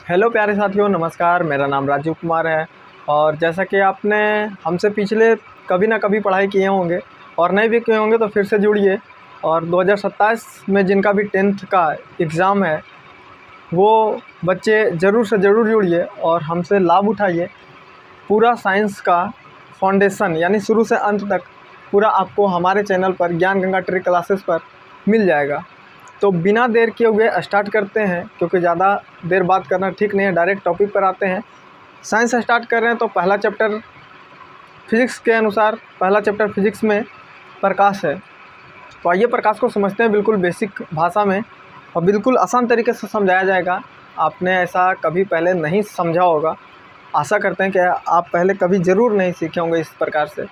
Hello प्यारे साथियों, नमस्कार। मेरा नाम राजीव कुमार है। और जैसा कि आपने हमसे पिछले कभी ना कभी पढ़ाई किए होंगे और नहीं भी किए होंगे तो फिर से जुड़िए। और 2027 में जिनका भी 10th का एग्ज़ाम है वो बच्चे ज़रूर से ज़रूर जुड़िए और हमसे लाभ उठाइए। पूरा साइंस का फाउंडेशन यानी शुरू से अंत तक पूरा आपको हमारे चैनल पर ज्ञान गंगा ट्रिक क्लासेस पर मिल जाएगा। तो बिना देर किए हुए स्टार्ट करते हैं, क्योंकि ज़्यादा देर बात करना ठीक नहीं है। डायरेक्ट टॉपिक पर आते हैं। साइंस स्टार्ट कर रहे हैं तो पहला चैप्टर फिज़िक्स के अनुसार पहला चैप्टर फिज़िक्स में प्रकाश है। तो आइए प्रकाश को समझते हैं बिल्कुल बेसिक भाषा में और बिल्कुल आसान तरीके से समझाया जाएगा। आपने ऐसा कभी पहले नहीं समझा होगा। आशा करते हैं कि आप पहले कभी ज़रूर नहीं सीखे होंगे इस प्रकार से।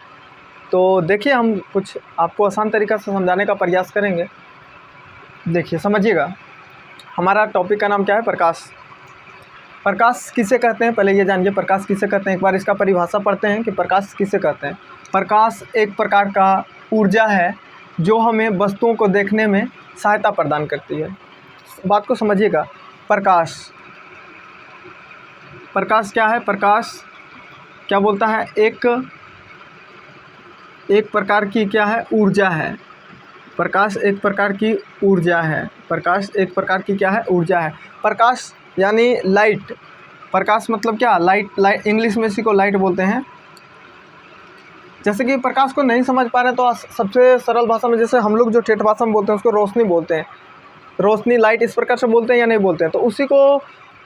तो देखिए, हम कुछ आपको आसान तरीक़ा से समझाने का प्रयास करेंगे। देखिए, समझिएगा। हमारा टॉपिक का नाम क्या है? प्रकाश। प्रकाश किसे कहते हैं, पहले ये जानिए प्रकाश किसे कहते हैं। एक बार इसका परिभाषा पढ़ते हैं कि प्रकाश किसे कहते हैं। प्रकाश एक प्रकार का ऊर्जा है जो हमें वस्तुओं को देखने में सहायता प्रदान करती है। बात को समझिएगा। प्रकाश क्या है? प्रकाश क्या बोलता है? एक प्रकार की क्या है? ऊर्जा है। प्रकाश एक प्रकार की ऊर्जा है। प्रकाश एक प्रकार की क्या है? ऊर्जा है। प्रकाश यानी लाइट। प्रकाश मतलब क्या? लाइट इंग्लिश में इसी को लाइट बोलते हैं। जैसे कि प्रकाश को नहीं समझ पा रहे तो सबसे सरल भाषा में, जैसे हम लोग जो ठेठ भाषा में बोलते हैं उसको रोशनी बोलते हैं। रोशनी, लाइट इस प्रकार से बोलते हैं या नहीं बोलते हैं? तो उसी को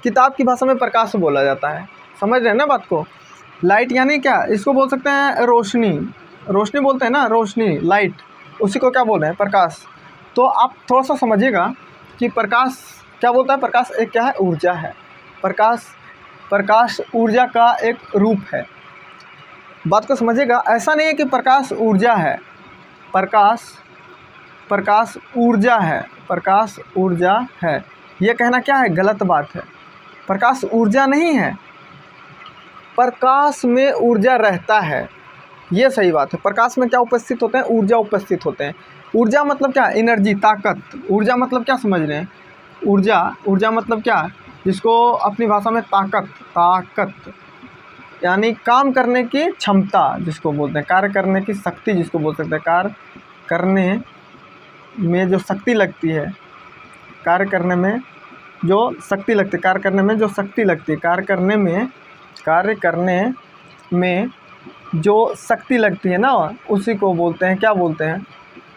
किताब की भाषा में प्रकाश बोला जाता है। समझ रहे हैं ना बात को? लाइट यानी क्या? इसको बोल सकते हैं रोशनी। रोशनी बोलते हैं ना, रोशनी, लाइट, उसी को क्या बोल रहे हैं? प्रकाश। तो आप थोड़ा सा समझिएगा कि प्रकाश क्या बोलता है। प्रकाश एक क्या है? ऊर्जा है। प्रकाश ऊर्जा का एक रूप है। बात को समझिएगा। ऐसा नहीं है कि प्रकाश ऊर्जा है। प्रकाश ऊर्जा है। प्रकाश ऊर्जा है, ये कहना क्या है? गलत बात है। प्रकाश ऊर्जा नहीं है। प्रकाश में ऊर्जा रहता है, ये सही बात है। प्रकाश में क्या उपस्थित होते हैं? ऊर्जा उपस्थित होते हैं। ऊर्जा मतलब क्या? एनर्जी, ताकत। ऊर्जा मतलब क्या समझ रहे हैं? ऊर्जा मतलब क्या? जिसको अपनी भाषा में ताकत यानी काम करने की क्षमता जिसको बोलते हैं, कार्य करने की शक्ति जिसको बोल सकते हैं। कार्य करने में जो शक्ति लगती है, कार्य करने में जो शक्ति लगती है, कार्य करने में जो शक्ति लगती है, कार्य करने में जो शक्ति लगती है ना, उसी को बोलते हैं, क्या बोलते हैं?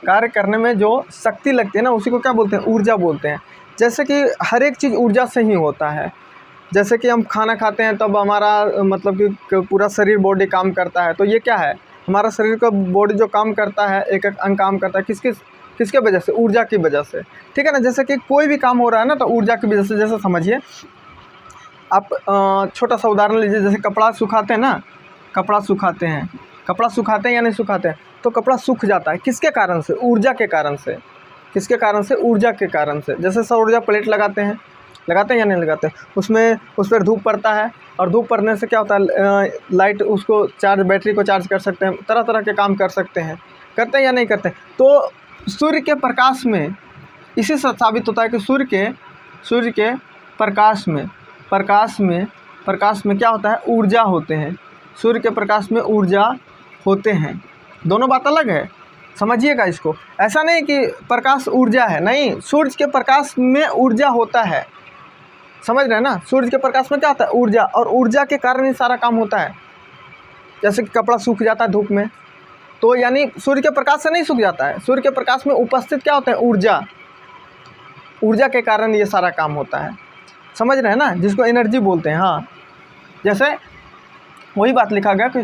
कार्य करने में जो शक्ति लगती है ना, उसी को क्या बोलते हैं? ऊर्जा बोलते हैं। जैसे कि हर एक चीज़ ऊर्जा से ही होता है। जैसे कि हम खाना खाते हैं तब हमारा मतलब कि पूरा शरीर, बॉडी काम करता है। तो ये क्या है? हमारा शरीर का बॉडी जो काम करता है, एक एक अंग काम करता है, किसके वजह से? ऊर्जा की वजह से। ठीक है ना? जैसे कि कोई भी काम हो रहा है ना तो ऊर्जा की वजह से। जैसे समझिए, आप छोटा सा उदाहरण लीजिए। जैसे कपड़ा सुखाते हैं ना, कपड़ा सुखाते हैं या नहीं सुखाते हैं? तो कपड़ा सूख जाता है किसके कारण से? ऊर्जा के कारण से। किसके कारण से? ऊर्जा के कारण से। जैसे सौर ऊर्जा प्लेट लगाते हैं या नहीं लगाते? उसमें उस पर धूप पड़ता है और धूप पड़ने से क्या होता है? लाइट उसको चार्ज, बैटरी को चार्ज कर सकते हैं, तरह तरह के काम कर सकते हैं। करते हैं या नहीं करते? तो सूर्य के प्रकाश में इसी से साबित होता है कि सूर्य के प्रकाश में क्या होता है? ऊर्जा होते हैं। सूर्य के प्रकाश में ऊर्जा होते हैं। दोनों बात अलग है, समझिएगा इसको। ऐसा नहीं कि प्रकाश ऊर्जा है, नहीं। सूर्य के प्रकाश में ऊर्जा होता है, समझ रहे हैं ना? सूर्य के प्रकाश में क्या होता है? ऊर्जा। और ऊर्जा के कारण ही सारा काम होता है। जैसे कि कपड़ा सूख जाता है धूप में, तो यानी सूर्य के प्रकाश से नहीं सूख जाता है। सूर्य के प्रकाश में उपस्थित क्या होता है? ऊर्जा के कारण ये सारा काम होता है। समझ रहे हैं ना? जिसको एनर्जी बोलते हैं। हाँ, जैसे वही बात लिखा गया कि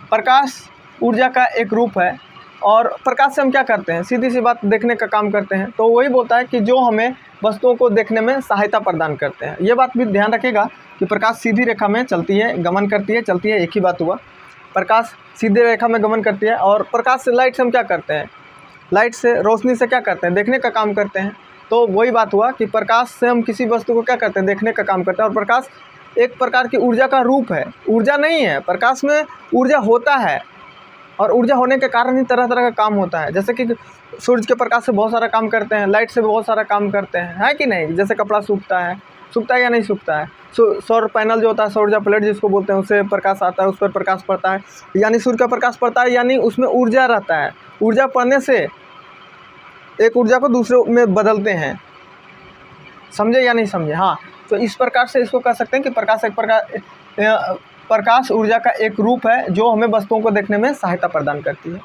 प्रकाश ऊर्जा का एक रूप है। और प्रकाश से हम क्या करते हैं? सीधी सी बात, देखने का काम करते हैं। तो वही बोलता है कि जो हमें वस्तुओं को देखने में सहायता प्रदान करते हैं। ये बात भी ध्यान रखिएगा कि प्रकाश सीधी रेखा में चलती है, गमन करती है, एक ही बात हुआ। प्रकाश सीधी रेखा में गमन करती है। और प्रकाश से, लाइट से हम क्या करते हैं? लाइट से, रोशनी से क्या करते हैं? देखने का काम करते हैं। तो वही बात हुआ कि प्रकाश से हम किसी वस्तु को क्या करते हैं? देखने का काम करते हैं। और प्रकाश एक प्रकार की ऊर्जा का रूप है, ऊर्जा नहीं है। प्रकाश में ऊर्जा होता है और ऊर्जा होने के कारण ही तरह तरह का काम होता है। जैसे कि सूरज के प्रकाश से बहुत सारा काम करते हैं, लाइट से बहुत सारा काम करते हैं, है कि नहीं? जैसे कपड़ा सूखता है, सूखता है या नहीं सूखता है। सौर पैनल जो होता है, सौर ऊर्जा प्लेट जिसको बोलते हैं, उससे प्रकाश आता है, उस पर प्रकाश पड़ता है, यानी सूर्य का प्रकाश पड़ता है, यानी उसमें ऊर्जा रहता है। ऊर्जा पड़ने से एक ऊर्जा को दूसरे में बदलते हैं, समझे या नहीं समझे। हाँ, तो इस प्रकार से इसको कह सकते हैं कि प्रकाश ऊर्जा का एक रूप है जो हमें वस्तुओं को देखने में सहायता प्रदान करती है।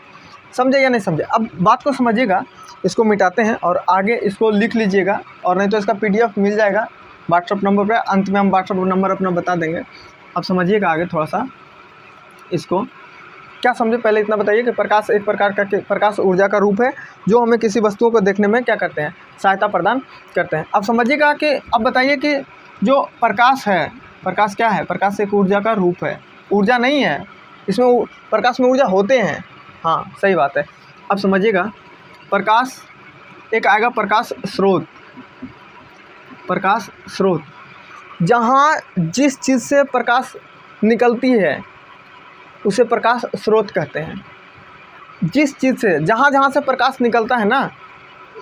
समझे या नहीं समझे। अब बात को समझिएगा, इसको मिटाते हैं और आगे इसको लिख लीजिएगा, और नहीं तो इसका PDF मिल जाएगा व्हाट्सअप नंबर पर। अंत में हम व्हाट्सअप नंबर अपना बता देंगे। अब समझिएगा आगे थोड़ा सा इसको, क्या समझे पहले इतना बताइए कि प्रकाश एक प्रकार का प्रकाश ऊर्जा का रूप है जो हमें किसी वस्तुओं को देखने में क्या करते हैं, सहायता प्रदान करते हैं। अब समझिएगा कि अब बताइए कि जो प्रकाश है, प्रकाश क्या है? प्रकाश एक ऊर्जा का रूप है, ऊर्जा नहीं है। इसमें प्रकाश में ऊर्जा होते हैं, हाँ सही बात है। अब समझिएगा, प्रकाश एक आएगा प्रकाश स्रोत। प्रकाश स्रोत जहाँ जिस चीज़ से प्रकाश निकलती है उसे प्रकाश स्रोत कहते हैं। जिस चीज़ से जहाँ जहाँ से प्रकाश निकलता है ना,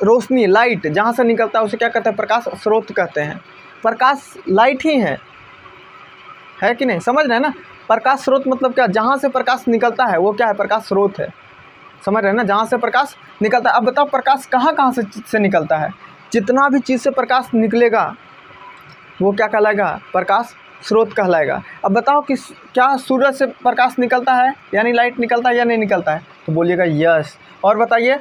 रोशनी लाइट जहाँ से निकलता है उसे क्या कहते हैं? प्रकाश स्रोत कहते हैं। प्रकाश लाइट ही है कि नहीं, समझ रहे हैं ना। प्रकाश स्रोत मतलब क्या? जहाँ से प्रकाश निकलता है वो क्या है? प्रकाश स्रोत है, समझ रहे हैं ना, जहाँ से प्रकाश निकलता है। अब बताओ प्रकाश कहाँ कहाँ से निकलता है? जितना भी चीज़ से प्रकाश निकलेगा वो क्या कहलाएगा? प्रकाश स्रोत कहलाएगा। अब बताओ कि क्या सूरज से प्रकाश निकलता है, यानी लाइट निकलता है या नहीं निकलता है? तो बोलिएगा यस। और बताइए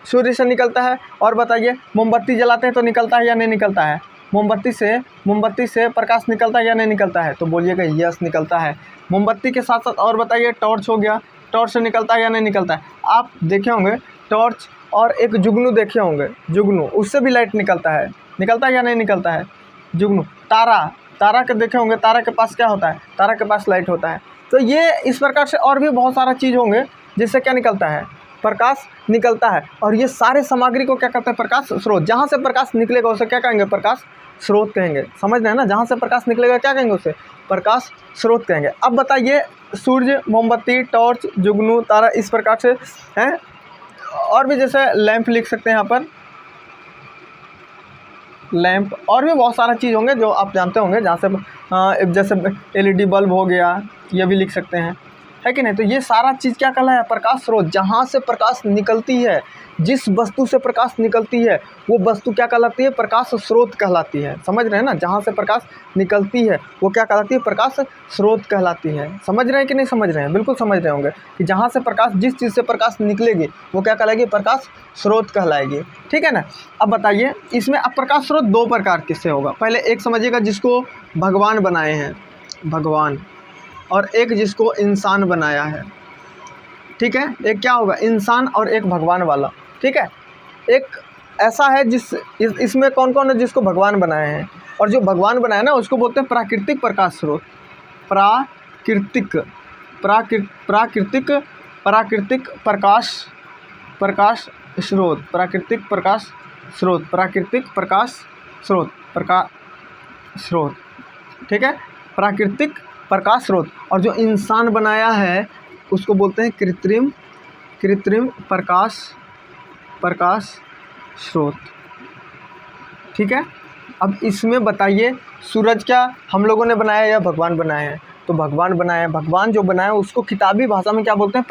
सूर्य से निकलता है। और बताइए मोमबत्ती जलाते हैं तो निकलता है या नहीं निकलता है? मोमबत्ती से प्रकाश निकलता है या नहीं निकलता है? तो बोलिएगा यस निकलता है। मोमबत्ती के साथ साथ और बताइए टॉर्च हो गया, टॉर्च से निकलता है या नहीं निकलता है? आप देखे होंगे टॉर्च, और एक जुगनू देखे होंगे, जुगनू, उससे भी लाइट निकलता है या नहीं निकलता है? जुगनू। तारा के देखे होंगे, तारा के पास क्या होता है? तारा के पास लाइट होता है। तो ये इस प्रकार से और भी बहुत सारा चीज़ होंगे जिससे क्या निकलता है? प्रकाश निकलता है। और ये सारे सामग्री को क्या कहते हैं? प्रकाश स्रोत। जहाँ से प्रकाश निकलेगा उसे क्या कहेंगे? प्रकाश स्रोत कहेंगे। समझ रहे हैं ना, जहाँ से प्रकाश निकलेगा क्या कहेंगे? उसे प्रकाश स्रोत कहेंगे। अब बताइए सूर्य, मोमबत्ती, टॉर्च, जुगनू, तारा, इस प्रकार से हैं। और भी जैसे लैंप लिख सकते हैं यहाँ पर, लैंप, और भी बहुत सारा चीज़ होंगे जो आप जानते होंगे, जहाँ से जैसे LED बल्ब हो गया, ये भी लिख सकते हैं, है कि नहीं। तो ये सारा चीज़ क्या कहलाया? प्रकाश स्रोत। जहाँ से प्रकाश निकलती है, जिस वस्तु से प्रकाश निकलती है वो वस्तु क्या कहलाती है? प्रकाश स्रोत कहलाती है। समझ रहे हैं ना, जहाँ से प्रकाश निकलती है वो क्या कहलाती है? प्रकाश स्रोत कहलाती है। समझ रहे हैं कि नहीं समझ रहे हैं? बिल्कुल समझ रहे होंगे कि जहाँ से प्रकाश, जिस चीज़ से प्रकाश निकलेगी वो क्या कहलाएगी? प्रकाश स्रोत कहलाएगी, ठीक है ना। अब बताइए इसमें अब प्रकाश स्रोत दो प्रकार किससे होगा? पहले एक समझिएगा जिसको भगवान बनाए हैं, भगवान, और एक जिसको इंसान बनाया है, ठीक है। एक क्या होगा? इंसान, और एक भगवान वाला, ठीक है। एक ऐसा है इसमें कौन कौन है जिसको भगवान बनाए हैं, और जो भगवान बनाया ना उसको बोलते हैं प्राकृतिक प्रकाश स्रोत। प्राकृतिक प्रकाश स्रोत, प्राकृतिक प्रकाश स्रोत, ठीक है, प्राकृतिक प्रकाश स्रोत। और जो इंसान बनाया है उसको बोलते हैं कृत्रिम प्रकाश स्रोत, ठीक है। अब इसमें बताइए सूरज क्या हम लोगों ने बनाया या भगवान बनाया है? तो भगवान बनाया है। भगवान जो बनाया उसको किताबी भाषा में क्या बोलते हैं?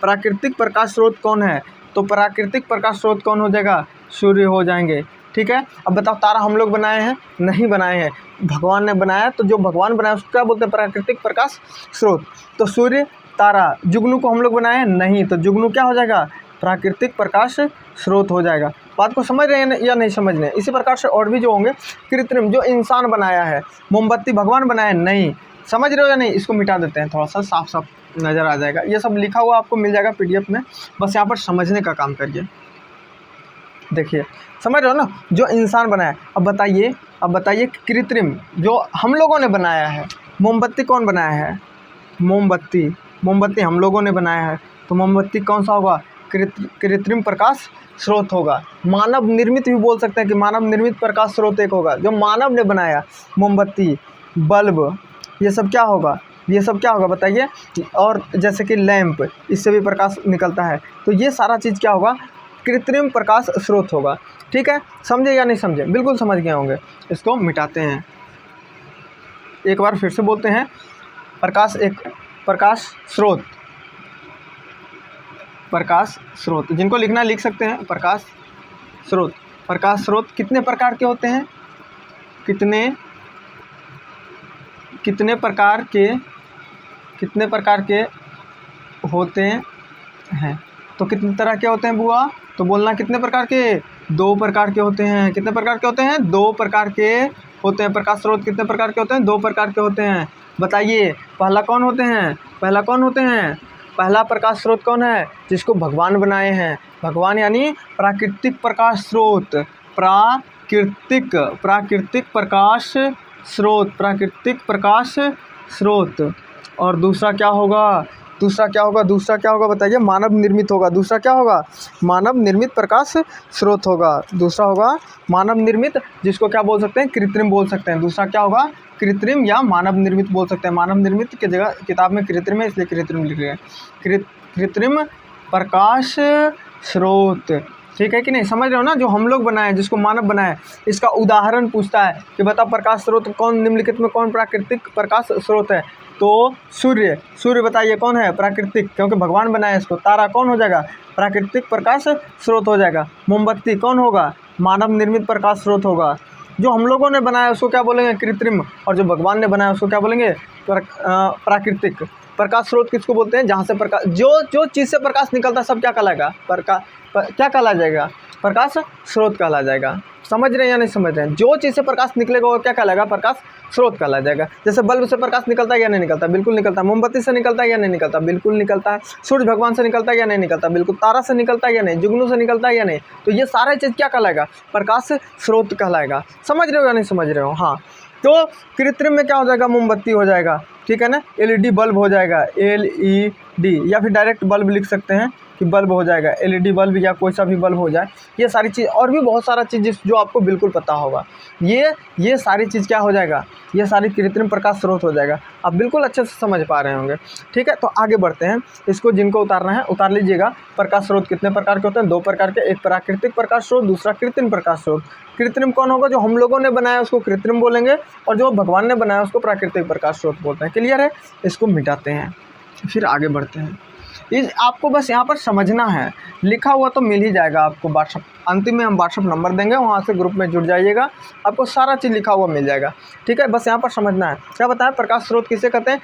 प्राकृतिक प्रकाश स्रोत कौन है? तो प्राकृतिक प्रकाश स्रोत कौन हो जाएगा? सूर्य हो जाएंगे, ठीक है। अब बताओ तारा हम लोग बनाए हैं? नहीं बनाए हैं, भगवान ने बनाया। तो जो भगवान बनाया उसको क्या बोलते हैं? प्राकृतिक प्रकाश स्रोत। तो सूर्य, तारा, जुगनू को हम लोग बनाए हैं? नहीं, तो जुगनू क्या हो जाएगा? प्राकृतिक प्रकाश स्रोत हो जाएगा। बात को समझ रहे हैं या नहीं समझ रहे हैं? इसी प्रकार से और भी जो होंगे, कृत्रिम, जो इंसान बनाया है। मोमबत्ती भगवान बनाया नहीं, समझ रहे हो या नहीं? इसको मिटा देते हैं, थोड़ा सा साफ साफ नज़र आ जाएगा। ये सब लिखा हुआ आपको मिल जाएगा PDF में, बस यहाँ पर समझने का काम करिए। देखिए समझ रहे हो ना, जो इंसान बनाया। अब बताइए कृत्रिम जो हम लोगों ने बनाया है। मोमबत्ती कौन बनाया है? मोमबत्ती हम लोगों ने बनाया है। तो मोमबत्ती कौन सा होगा? कृत्रिम प्रकाश स्रोत होगा। मानव निर्मित भी बोल सकते हैं कि मानव निर्मित प्रकाश स्रोत एक होगा, जो मानव ने बनाया। मोमबत्ती, बल्ब, ये सब क्या होगा? बताइए। और जैसे कि लैंप, इससे भी प्रकाश निकलता है। तो ये सारा चीज़ क्या होगा? कृत्रिम प्रकाश स्रोत होगा। ठीक है, समझे या नहीं समझे? बिल्कुल समझ गए होंगे। इसको मिटाते हैं, एक बार फिर से बोलते हैं। प्रकाश एक प्रकाश स्रोत, प्रकाश स्रोत, जिनको लिखना लिख सकते हैं। प्रकाश स्रोत, प्रकाश स्रोत कितने प्रकार के होते हैं? कितने प्रकार के होते हैं? तो कितने तरह के होते हैं बुआ? तो बोलना कितने प्रकार के? 2 प्रकार के होते हैं। कितने प्रकार के होते हैं? 2 प्रकार के होते हैं। प्रकाश स्रोत कितने प्रकार के होते हैं? 2 प्रकार के होते हैं। बताइए पहला कौन होते हैं? पहला प्रकाश स्रोत कौन है? जिसको भगवान बनाए हैं। भगवान यानी प्राकृतिक प्रकाश स्रोत, प्राकृतिक प्रकाश स्रोत। और दूसरा क्या होगा? बताइए। मानव निर्मित होगा। दूसरा क्या होगा? मानव निर्मित प्रकाश स्रोत होगा। दूसरा होगा मानव निर्मित, जिसको क्या बोल सकते हैं? कृत्रिम बोल सकते हैं। दूसरा क्या होगा? कृत्रिम या मानव निर्मित बोल सकते हैं। मानव निर्मित की जगह किताब में कृत्रिम है, इसलिए कृत्रिम लिख रहे हैं। कृत्रिम प्रकाश स्रोत, ठीक है कि नहीं? समझ रहे हो ना? जो हम लोग बनाए, जिसको मानव बनाए, इसका उदाहरण पूछता है कि बता प्रकाश स्रोत कौन, निम्नलिखित में कौन प्राकृतिक प्रकाश स्रोत है? तो सूर्य बताइए कौन है? प्राकृतिक, क्योंकि भगवान बनाए इसको। तारा कौन हो जाएगा? प्राकृतिक प्रकाश स्रोत हो जाएगा। मोमबत्ती कौन होगा? मानव निर्मित प्रकाश स्रोत होगा। जो हम लोगों ने बनाया उसको क्या बोलेंगे? कृत्रिम। और जो भगवान ने बनाया उसको क्या बोलेंगे? प्राकृतिक। प्रकाश स्रोत किसको बोलते हैं? जहाँ से प्रकाश, जो चीज़ से प्रकाश निकलता है सब क्या कहलाएगा? क्या कहला जाएगा? प्रकाश स्रोत कहला जाएगा। समझ रहे हैं या नहीं समझ रहे हैं? जो चीज़ से प्रकाश निकलेगा वो क्या कहलाएगा? प्रकाश स्रोत कहला जाएगा। जैसे बल्ब से प्रकाश निकलता है या नहीं निकलता? बिल्कुल निकलता है। मोमबत्ती से निकलता है या नहीं निकलता? बिल्कुल निकलता है। सूर्य भगवान से निकलता है या नहीं निकलता? बिल्कुल। तारा से निकलता है या नहीं? जुगनू से निकलता है या नहीं? तो ये सारे चीज़ क्या कहलाएगा? प्रकाश स्रोत कहलाएगा। समझ रहे हो या नहीं समझ रहे हो? हाँ। तो कृत्रिम में क्या हो जाएगा? मोमबत्ती हो जाएगा, ठीक है ना? LED बल्ब हो जाएगा, LED, या फिर डायरेक्ट बल्ब लिख सकते हैं कि बल्ब हो जाएगा, LED बल्ब या कोई सा भी बल्ब हो जाए। ये सारी चीज़ और भी बहुत सारा चीज़ जो आपको बिल्कुल पता होगा, ये सारी चीज़ क्या हो जाएगा? ये सारी कृत्रिम प्रकाश स्रोत हो जाएगा। आप बिल्कुल अच्छे से समझ पा रहे होंगे, ठीक है? तो आगे बढ़ते हैं। इसको जिनको उतारना है उतार लीजिएगा। प्रकाश स्रोत कितने प्रकार के होते हैं? 2 प्रकार के। एक प्राकृतिक प्रकाश स्रोत, दूसरा कृत्रिम प्रकाश स्रोत। कृत्रिम कौन होगा? जो हम लोगों ने बनाया उसको कृत्रिम बोलेंगे, और जो भगवान ने बनाया उसको प्राकृतिक प्रकाश स्रोत बोलते हैं। क्लियर है? इसको मिटाते हैं, फिर आगे बढ़ते हैं। इस आपको बस यहाँ पर समझना है, लिखा हुआ तो मिल ही जाएगा आपको। व्हाट्सअप अंतिम में हम व्हाट्सअप नंबर देंगे, वहाँ से ग्रुप में जुड़ जाइएगा, आपको सारा चीज़ लिखा हुआ मिल जाएगा, ठीक है? बस यहाँ पर समझना है। क्या बताया? प्रकाश स्रोत किसे कहते हैं?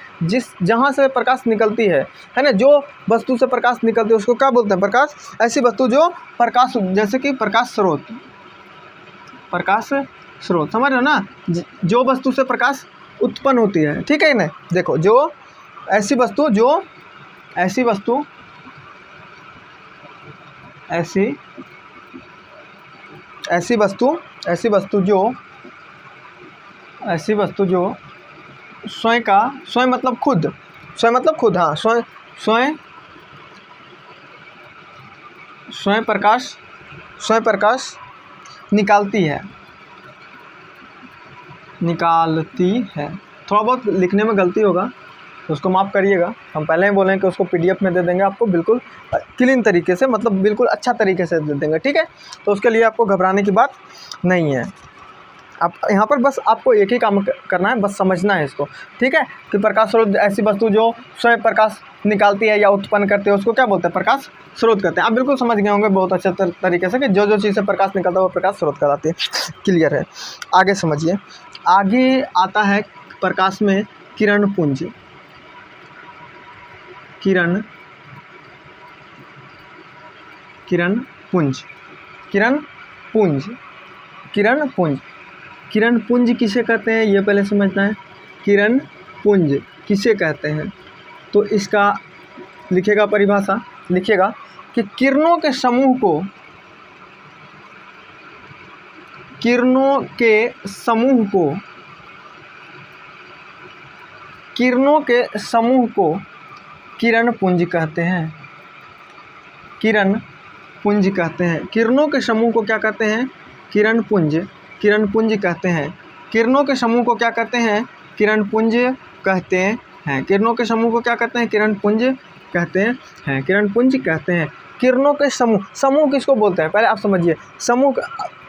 जहाँ से प्रकाश निकलती है ना? जो वस्तु से प्रकाश निकलती है उसको क्या बोलते हैं? प्रकाश। ऐसी वस्तु जो प्रकाश, जैसे कि प्रकाश स्रोत, समझ रहे हो ना? जो वस्तु से प्रकाश उत्पन्न होती है, ठीक है ना? देखो, जो ऐसी वस्तु जो ऐसी वस्तु जो स्वयं मतलब खुद, हाँ, स्वयं प्रकाश निकालती है। थोड़ा बहुत लिखने में गलती होगा तो उसको माफ़ करिएगा। हम पहले ही बोलें कि उसको PDF में दे देंगे आपको, बिल्कुल क्लीन तरीके से, मतलब बिल्कुल अच्छा तरीके से दे देंगे, ठीक है? तो उसके लिए आपको घबराने की बात नहीं है। आप यहाँ पर बस आपको एक ही काम करना है, बस समझना है इसको, ठीक है? कि प्रकाश स्रोत ऐसी वस्तु जो स्वयं प्रकाश निकालती है या उत्पन्न करती है उसको क्या बोलते हैं? प्रकाश स्रोत कहते हैं। आप बिल्कुल समझ गए होंगे बहुत अच्छे तरीके से कि जो चीज़ से प्रकाश निकलता है वो प्रकाश स्रोत कहलाती है। क्लियर है? आगे समझिए। आगे आता है प्रकाश में किरण पुंज। किरण पुंज किसे कहते हैं? ये पहले समझना है। किरण पुंज किसे कहते हैं? तो इसका लिखेगा परिभाषा, लिखिएगा कि किरणों के समूह को किरण पुंज कहते हैं। किरणों के समूह को क्या कहते हैं? किरण पुंज कहते हैं। किरणों के समूह को क्या कहते हैं? किरण पुंज कहते हैं। किरणों के समूह को क्या कहते हैं? किरण पुंज कहते हैं। किरणों के समूह किसको बोलते हैं? पहले आप समझिए। समूह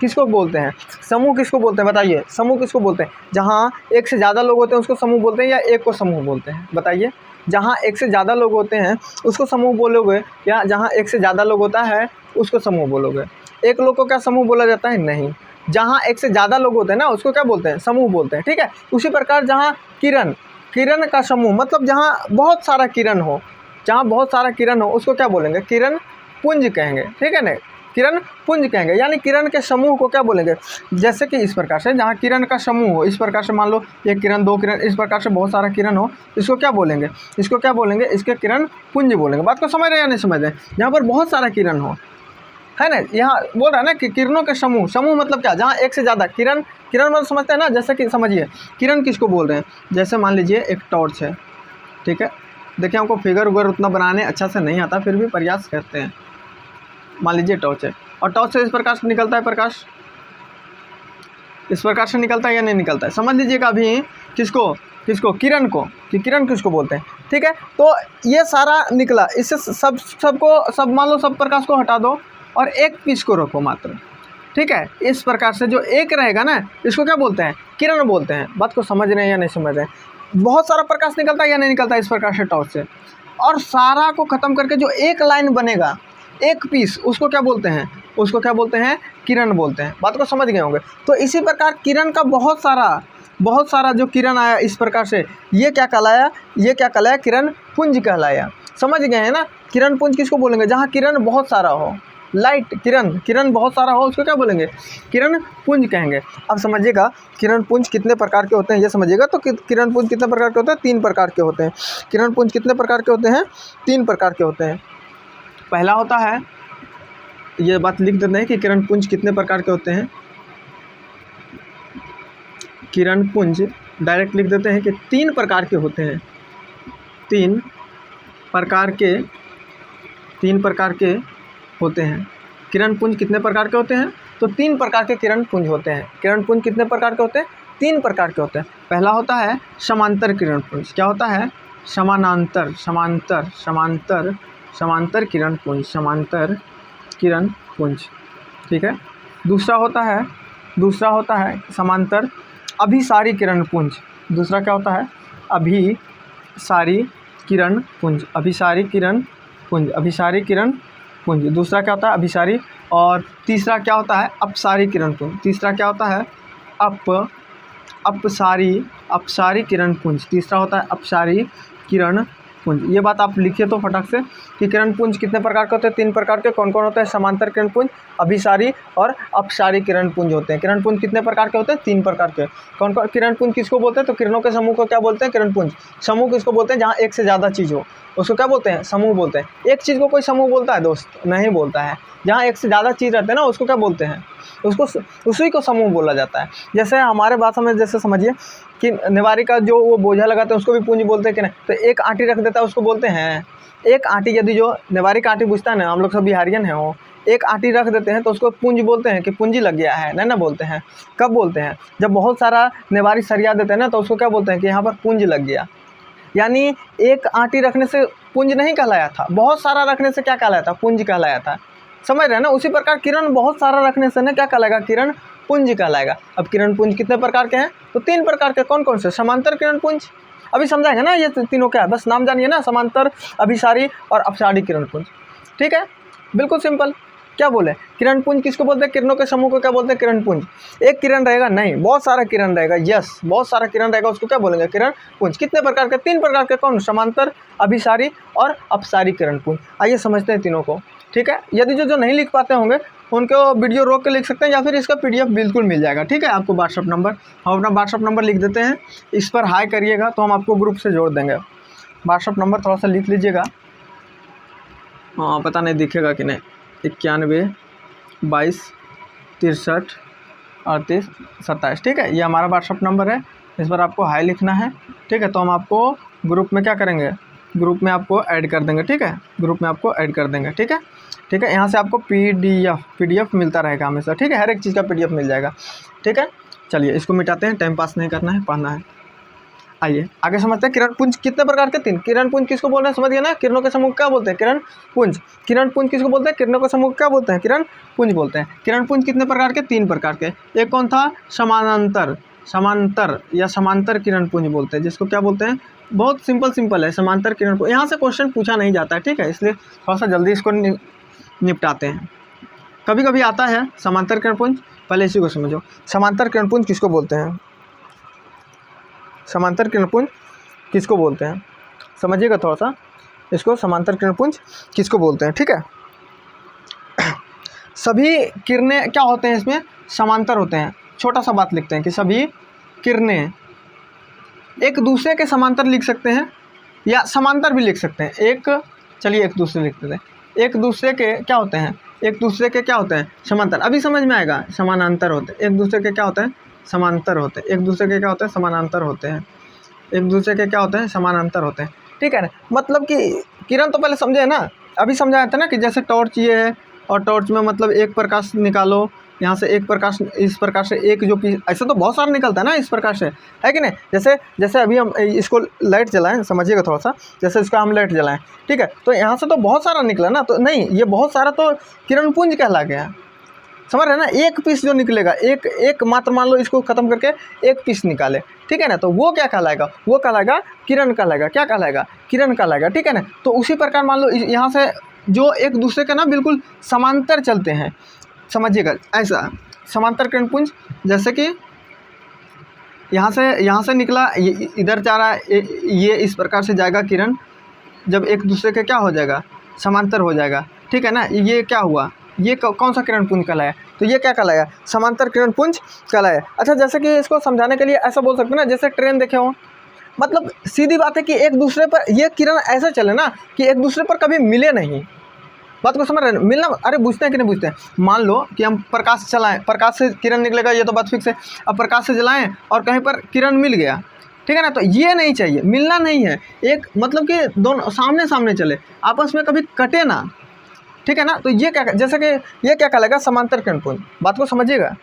किसको बोलते हैं? समूह किसको बोलते हैं बताइए? समूह किसको बोलते हैं? जहाँ एक से ज़्यादा लोग होते हैं उसको समूह बोलते हैं, या एक को समूह बोलते हैं? बताइए। जहाँ एक से ज़्यादा लोग होते हैं उसको समूह बोलोगे, या जहाँ एक से ज़्यादा लोग होता है उसको समूह बोलोगे? एक लोग को क्या समूह बोला जाता है? नहीं। जहाँ एक से ज़्यादा लोग होते हैं ना उसको क्या बोलते हैं? समूह बोलते हैं, ठीक है। उसी प्रकार जहाँ किरण किरण का समूह, मतलब जहाँ बहुत सारा किरण हो, जहाँ बहुत सारा किरण हो उसको क्या बोलेंगे? किरण पुंज कहेंगे, ठीक है ना। किरण पुंज कहेंगे, यानी किरण के समूह को क्या बोलेंगे? जैसे कि इस प्रकार से, जहाँ किरण का समूह हो, इस प्रकार से मान लो एक किरण, दो किरण, इस प्रकार से बहुत सारा किरण हो, इसको क्या बोलेंगे? इसको क्या बोलेंगे? इसके किरण पुंज बोलेंगे। बात को समझ रहे हैं या नहीं समझ रहे हैं? जहाँ पर बहुत सारा किरण हो, है ना, यहाँ बोल रहा है ना कि किरणों के समूह। समूह मतलब क्या? जहाँ एक से ज़्यादा किरण मतलब समझते हैं ना। जैसे कि समझिए किरण किसको बोल रहे हैं? जैसे मान लीजिए एक टॉर्च है, ठीक है। देखिए हमको फिगर वगैरह उतना बनाने अच्छा से नहीं आता, फिर भी प्रयास करते हैं। मान लीजिए टॉर्च है, और टॉर्च से इस प्रकार से निकलता है प्रकाश, इस प्रकार से निकलता है या नहीं निकलता है? समझ लीजिएगा अभी किसको किरण को, कि किरण किसको बोलते हैं, ठीक है। तो ये सारा निकला, इससे सब मान लो सब प्रकाश को हटा दो और एक पीस को रखो मात्र, ठीक है। इस प्रकार से जो एक रहेगा ना इसको क्या बोलते हैं? किरण बोलते हैं। बात को समझ रहे हैं या नहीं समझ रहे हैं? बहुत सारा प्रकाश निकलता है या नहीं निकलता है इस प्रकार से टॉर्च से, और सारा को ख़त्म करके जो एक लाइन बनेगा, एक पीस, उसको क्या बोलते हैं? उसको क्या बोलते हैं? किरण बोलते हैं। बात को समझ गए होंगे। तो इसी प्रकार किरण का बहुत सारा जो किरण आया इस प्रकार से, ये क्या कहलाया? ये क्या कहलाया? किरण पुंज कहलाया। समझ गए हैं ना? किरण पुंज किसको बोलेंगे? जहाँ किरण बहुत सारा हो, लाइट किरण बहुत सारा हो, उसको क्या बोलेंगे? किरण पुंज कहेंगे। अब समझिएगा किरण पुंज कितने प्रकार के होते हैं ये समझिएगा। तो किरण पुंज कितने प्रकार के होते हैं? 3 प्रकार के होते हैं। किरण पुंज कितने प्रकार के होते हैं? 3 प्रकार के होते हैं। पहला होता है, ये बात लिख देते हैं कि किरण पुंज कितने प्रकार के होते हैं। किरण पुंज डायरेक्ट लिख देते हैं कि 3 प्रकार के होते हैं। 3 प्रकार के होते हैं। किरण पुंज कितने प्रकार के होते हैं? तो 3 प्रकार के किरण पुंज होते हैं। किरण पुंज कितने प्रकार के होते हैं? 3 प्रकार के होते हैं। पहला होता है समांतर किरण पुंज। क्या होता है? समांतर किरण पुंज, ठीक है। दूसरा होता है समांतर अभिसारी किरण पुंज। दूसरा क्या होता है? अभिसारी किरण पुंज। दूसरा क्या होता है? अभिसारी। और तीसरा क्या होता है? अपसारी किरण पुंज। तीसरा क्या होता है? अपसारी किरण पुंज। तीसरा होता है अपसारी किरण पुंज। ये बात आप लिखिए तो फटाक से कि किरण पुंज कितने प्रकार के होते हैं? 3 प्रकार के। कौन कौन होते हैं? समांतर किरण पुंज, अभिसारी और अपसारी किरण पुंज होते हैं। किरण पुंज कितने प्रकार के होते हैं? 3 प्रकार के। कौन कौन? किरण पुंज किसको बोलते हैं? तो किरणों के समूह को क्या बोलते हैं? किरण पुंज। समूह किसको बोलते हैं? जहाँ एक से ज़्यादा चीज़ हो उसको क्या बोलते हैं? समूह बोलते हैं। एक चीज़ को कोई समूह बोलता है दोस्त? नहीं बोलता है। जहाँ एक से ज़्यादा चीज़ रहते हैं ना उसको क्या बोलते हैं? उसी को समूह बोला जाता है। जैसे हमारे भाषा में जैसे समझिए कि नेवारी का जो वो बोझा लगाते हैं उसको भी पुंज बोलते हैं कि नहीं? तो एक आंटी रख देता है उसको बोलते हैं। एक आंटी, यदि जो नेवारी का आंटी पूछता है ना, हम लोग सब बिहारियन हैं, वो एक आंटी रख देते हैं तो उसको पुंज बोलते हैं कि पूंजी लग गया है, नहीं ना बोलते हैं। कब बोलते हैं? जब बहुत सारा नेवारी सरिया देते हैं ना तो उसको क्या बोलते हैं? कि यहाँ पर पुंज लग गया। यानी एक आंटी रखने से पुंज नहीं कहलाया था, बहुत सारा रखने से क्या कहलाया था? पुंज कहलाया था। समझ रहे हैं ना? उसी प्रकार किरण बहुत सारा रखने से ना क्या कहलाएगा? किरण पुंज कहलाएगा। अब किरण पुंज कितने प्रकार के हैं? तो 3 प्रकार के। कौन कौन से? समांतर किरण पुंज, अभी समझाएंगे ना ये तीनों क्या है, बस नाम जानिए ना, समांतर, अभिसारी और अपसारी किरण पुंज, ठीक है। बिल्कुल सिंपल। क्या बोले? किरण पुंज किसको बोलते हैं? किरणों के समूह को क्या बोलते हैं? किरण पुंज। एक किरण रहेगा? नहीं, बहुत सारा किरण रहेगा। यस, बहुत सारा किरण रहेगा, उसको क्या बोलेंगे? किरण पुंज। कितने प्रकार के? 3 प्रकार के। कौन? समांतर, अभिसारी और अपसारी किरण पुंज। आइए समझते हैं तीनों को, ठीक है। यदि जो नहीं लिख पाते होंगे उनको वीडियो रोक के लिख सकते हैं, या फिर इसका PDF बिल्कुल मिल जाएगा, ठीक है। आपको व्हाट्सअप नंबर, हम अपना व्हाट्सअप नंबर लिख देते हैं, इस पर हाई करिएगा तो हम आपको ग्रुप से जोड़ देंगे। व्हाट्सअप नंबर थोड़ा सा लिख लीजिएगा। हाँ, पता नहीं दिखेगा कि नहीं। 91 22 63 38 27, ठीक है। ये हमारा व्हाट्सअप नंबर है, इस पर आपको हाई लिखना है, ठीक है। तो हम आपको ग्रुप में क्या करेंगे? ग्रुप में आपको ऐड कर देंगे, ठीक है। ग्रुप में आपको ऐड कर देंगे, ठीक है। ठीक है, यहाँ से आपको PDF मिलता रहेगा हमेशा, ठीक है। हर एक चीज़ का PDF मिल जाएगा, ठीक है। चलिए इसको मिटाते हैं, टाइम पास नहीं करना है, पढ़ना है। आइए आगे समझते हैं। किरण पुंज कितने प्रकार के? 3। किरण पुंज किसको बोल रहे हैं? समझ गए ना, किरणों के समूह क्या बोलते हैं? किरण पुंज। किरण पुंज किसको बोलते हैं? किरणों का समूह क्या बोलते हैं? किरण पुंज बोलते हैं। किरण पुंज कितने प्रकार के? 3 प्रकार के। एक कौन था? समानांतर, समांतर या समांतर किरण पुंज बोलते हैं, जिसको क्या बोलते हैं? बहुत सिंपल है, समांतर किरण पुंज। यहाँ से क्वेश्चन पूछा नहीं जाता है, ठीक है, इसलिए थोड़ा सा जल्दी इसको निपटाते हैं। कभी कभी आता है समांतर किरण पुंज, पहले इसी को समझो। समांतर किरण पुंज किसको बोलते हैं? समांतर किरण पुंज किसको बोलते हैं? समझिएगा थोड़ा सा इसको, समांतर किरण पुंज किसको बोलते हैं, ठीक है। सभी किरणें क्या होते हैं इसमें? समांतर होते हैं। छोटा सा बात लिखते हैं कि सभी किरणें एक दूसरे के समांतर लिख सकते हैं या समांतर भी लिख सकते हैं। चलिए एक दूसरे लिखते हैं। एक दूसरे के क्या होते हैं? एक दूसरे के क्या होते हैं? समांतर। अभी समझ में आएगा। समानांतर होते हैं। एक दूसरे के क्या होते हैं? समांतर होते हैं। एक दूसरे के क्या होते हैं? समानांतर होते हैं। एक दूसरे के क्या होते हैं? समानांतर होते हैं, ठीक है ना। मतलब कि किरण तो पहले समझे ना, अभी समझाया था ना कि जैसे टॉर्च ये है और टॉर्च में मतलब एक प्रकाश निकालो, यहाँ से एक प्रकाश, इस प्रकार से एक जो पीस, ऐसे तो बहुत सारा निकलता है ना इस प्रकार से, है कि नहीं। जैसे अभी हम इसको लाइट जलाएं, समझिएगा थोड़ा सा, जैसे इसका हम लाइट जलाएं, ठीक है, तो यहाँ से तो बहुत सारा निकला ना, तो नहीं, ये बहुत सारा तो किरण पुंज कहला गया, समझ रहे ना। एक पीस जो निकलेगा, एक मात्र, मान लो इसको ख़त्म करके एक पीस निकाले, ठीक है ना, तो वो क्या कहलाएगा? वो कहलाएगा किरण कहलाएगा। क्या कहलाएगा? किरण कहलाएगा, ठीक है ना। तो उसी प्रकार मान लो यहाँ से जो एक दूसरे के ना बिल्कुल समांतर चलते हैं, समझिएगा ऐसा समांतर किरण पुंज, जैसे कि यहाँ से निकला, ये इधर जा रहा है, ये इस प्रकार से जाएगा किरण, जब एक दूसरे के क्या हो जाएगा? समांतर हो जाएगा, ठीक है ना। ये क्या हुआ? ये कौन सा किरण पुंज कहलाया? तो ये क्या कहलाया? समांतर किरण पुंज कहलाया। अच्छा, जैसे कि इसको समझाने के लिए ऐसा बोल सकते हैं ना, जैसे ट्रेन देखे हो, मतलब सीधी बात है कि एक दूसरे पर ये किरण ऐसे चले ना कि एक दूसरे पर कभी मिले नहीं। बात को समझ रहे हैं? मिलना, अरे बुझते हैं कि नहीं बुझते हैं। मान लो कि हम प्रकाश चलाएं, प्रकाश से किरण निकलेगा, ये तो बात फिक्स है। अब प्रकाश से जलाएं और कहीं पर किरण मिल गया, ठीक है ना, तो ये नहीं चाहिए, मिलना नहीं है। एक मतलब कि दोनों सामने सामने चले, आपस में कभी कटे ना, ठीक है ना। तो ये क्या, जैसे कि ये क्या कहलाएगा? समांतर किरण पुंज। बात को समझिएगा,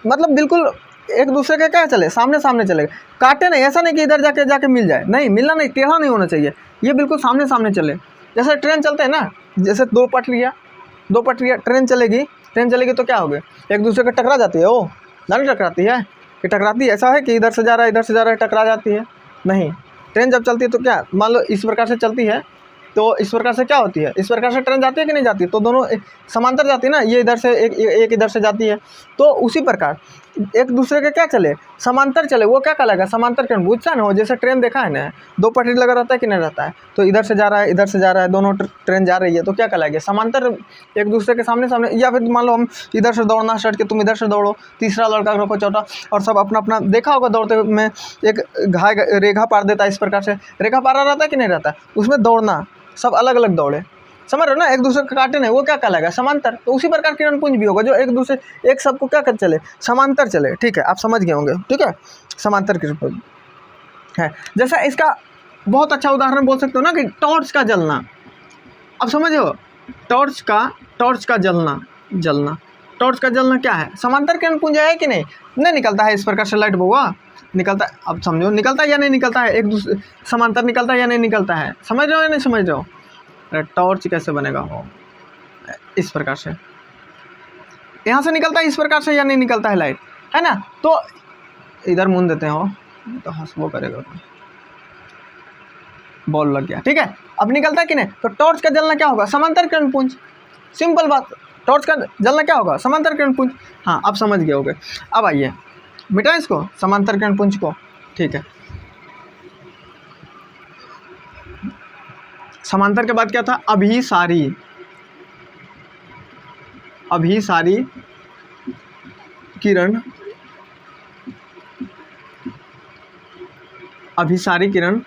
मतलब बिल्कुल एक दूसरे के क्या चले? सामने सामने चलेगा, काटे नहीं। ऐसा नहीं कि इधर जाके मिल जाए, नहीं, मिलना नहीं, टेढ़ा नहीं होना चाहिए, ये बिल्कुल सामने सामने चले। जैसे ट्रेन चलते हैं ना, जैसे दो पटरियाँ ट्रेन चलेगी तो क्या हो गया? एक दूसरे के टकरा जाती है, वो नहीं टकराती है कि टकराती है? ऐसा है कि इधर से जा रहा है टकरा जाती है? नहीं। ट्रेन जब चलती है तो क्या, मान लो इस प्रकार से चलती है, तो इस प्रकार से क्या होती है? इस प्रकार से ट्रेन जाती है कि नहीं जाती? तो दोनों समांतर जाती है ना, ये इधर से एक इधर से जाती है। तो उसी प्रकार एक दूसरे के क्या चले? समांतर चले, वो क्या कहलाएगा? समांतर किरण। बुझता ना हो, जैसे ट्रेन देखा है ना, दो पटरी लगा रहता है कि नहीं रहता है, तो इधर से जा रहा है, इधर से जा रहा है, दोनों ट्रेन जा रही है, तो क्या कहलाएगा? समांतर, एक दूसरे के सामने सामने। या फिर मान लो हम इधर से दौड़ना स्टार्ट किया, तुम इधर से दौड़ो, तीसरा लड़का रखो, चौथा, और सब अपना अपना, देखा होगा दौड़ते में एक रेखा पार देता है, इस प्रकार से रेखा पारा रहता है कि नहीं रहता, उसमें दौड़ना, सब अलग अलग दौड़े, समझ रहे हो ना, एक दूसरे को काटे नहीं, वो क्या कहलाएगा? समांतर। तो उसी प्रकार किरण पुंज भी होगा, जो एक दूसरे, एक सबको क्या कर चले? समांतर चले, ठीक है, आप समझ गए होंगे, ठीक है, समांतर किरण पुंज है। जैसा इसका बहुत अच्छा उदाहरण बोल सकते हो ना कि टॉर्च का जलना। अब समझो, टॉर्च का जलना, टॉर्च का जलना क्या है? समांतर किरण पुंज है कि नहीं? नहीं निकलता है इस प्रकार से लाइट बुआ, निकलता है। अब समझो, निकलता है या नहीं निकलता है? एक दूसरे समांतर निकलता है या नहीं निकलता है? समझ रहे हो या नहीं समझ रहे हो? टॉर्च कैसे बनेगा? हो इस प्रकार से, यहाँ से निकलता है इस प्रकार से या नहीं निकलता है लाइट, है ना। तो इधर मुन देते हो तो हंसबो करेगा, बॉल लग गया, ठीक है। अब निकलता है कि नहीं? तो टॉर्च का जलना क्या होगा? समांतर किरण पुंज। सिंपल बात, टॉर्च का जलना क्या होगा? समांतर किरण पुंज। हाँ, आप समझ गए होगे। अब आइए मिटाएं इसको, समांतर किरण पुंज को, ठीक है। समांतर के बाद क्या था? अभिसारी किरण, अभिसारी किरण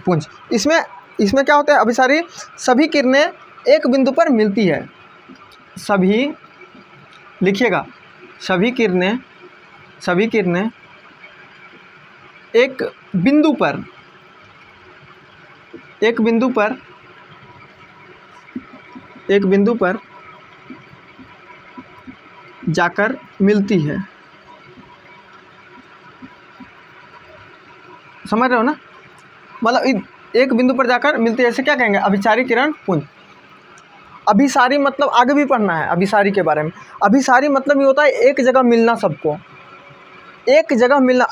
पुंज। इसमें क्या होता है? अभिसारी, सभी किरणें एक बिंदु पर मिलती है। सभी, लिखिएगा, सभी किरणें एक बिंदु पर जाकर मिलती है। समझ रहे हो ना, मतलब एक बिंदु पर जाकर मिलती है, ऐसे क्या कहेंगे, अभिसारी किरण पुंज। अभिसारी मतलब आगे भी पढ़ना है अभिसारी के बारे में। अभिसारी मतलब ये होता है एक जगह मिलना, सबको एक जगह मिलना,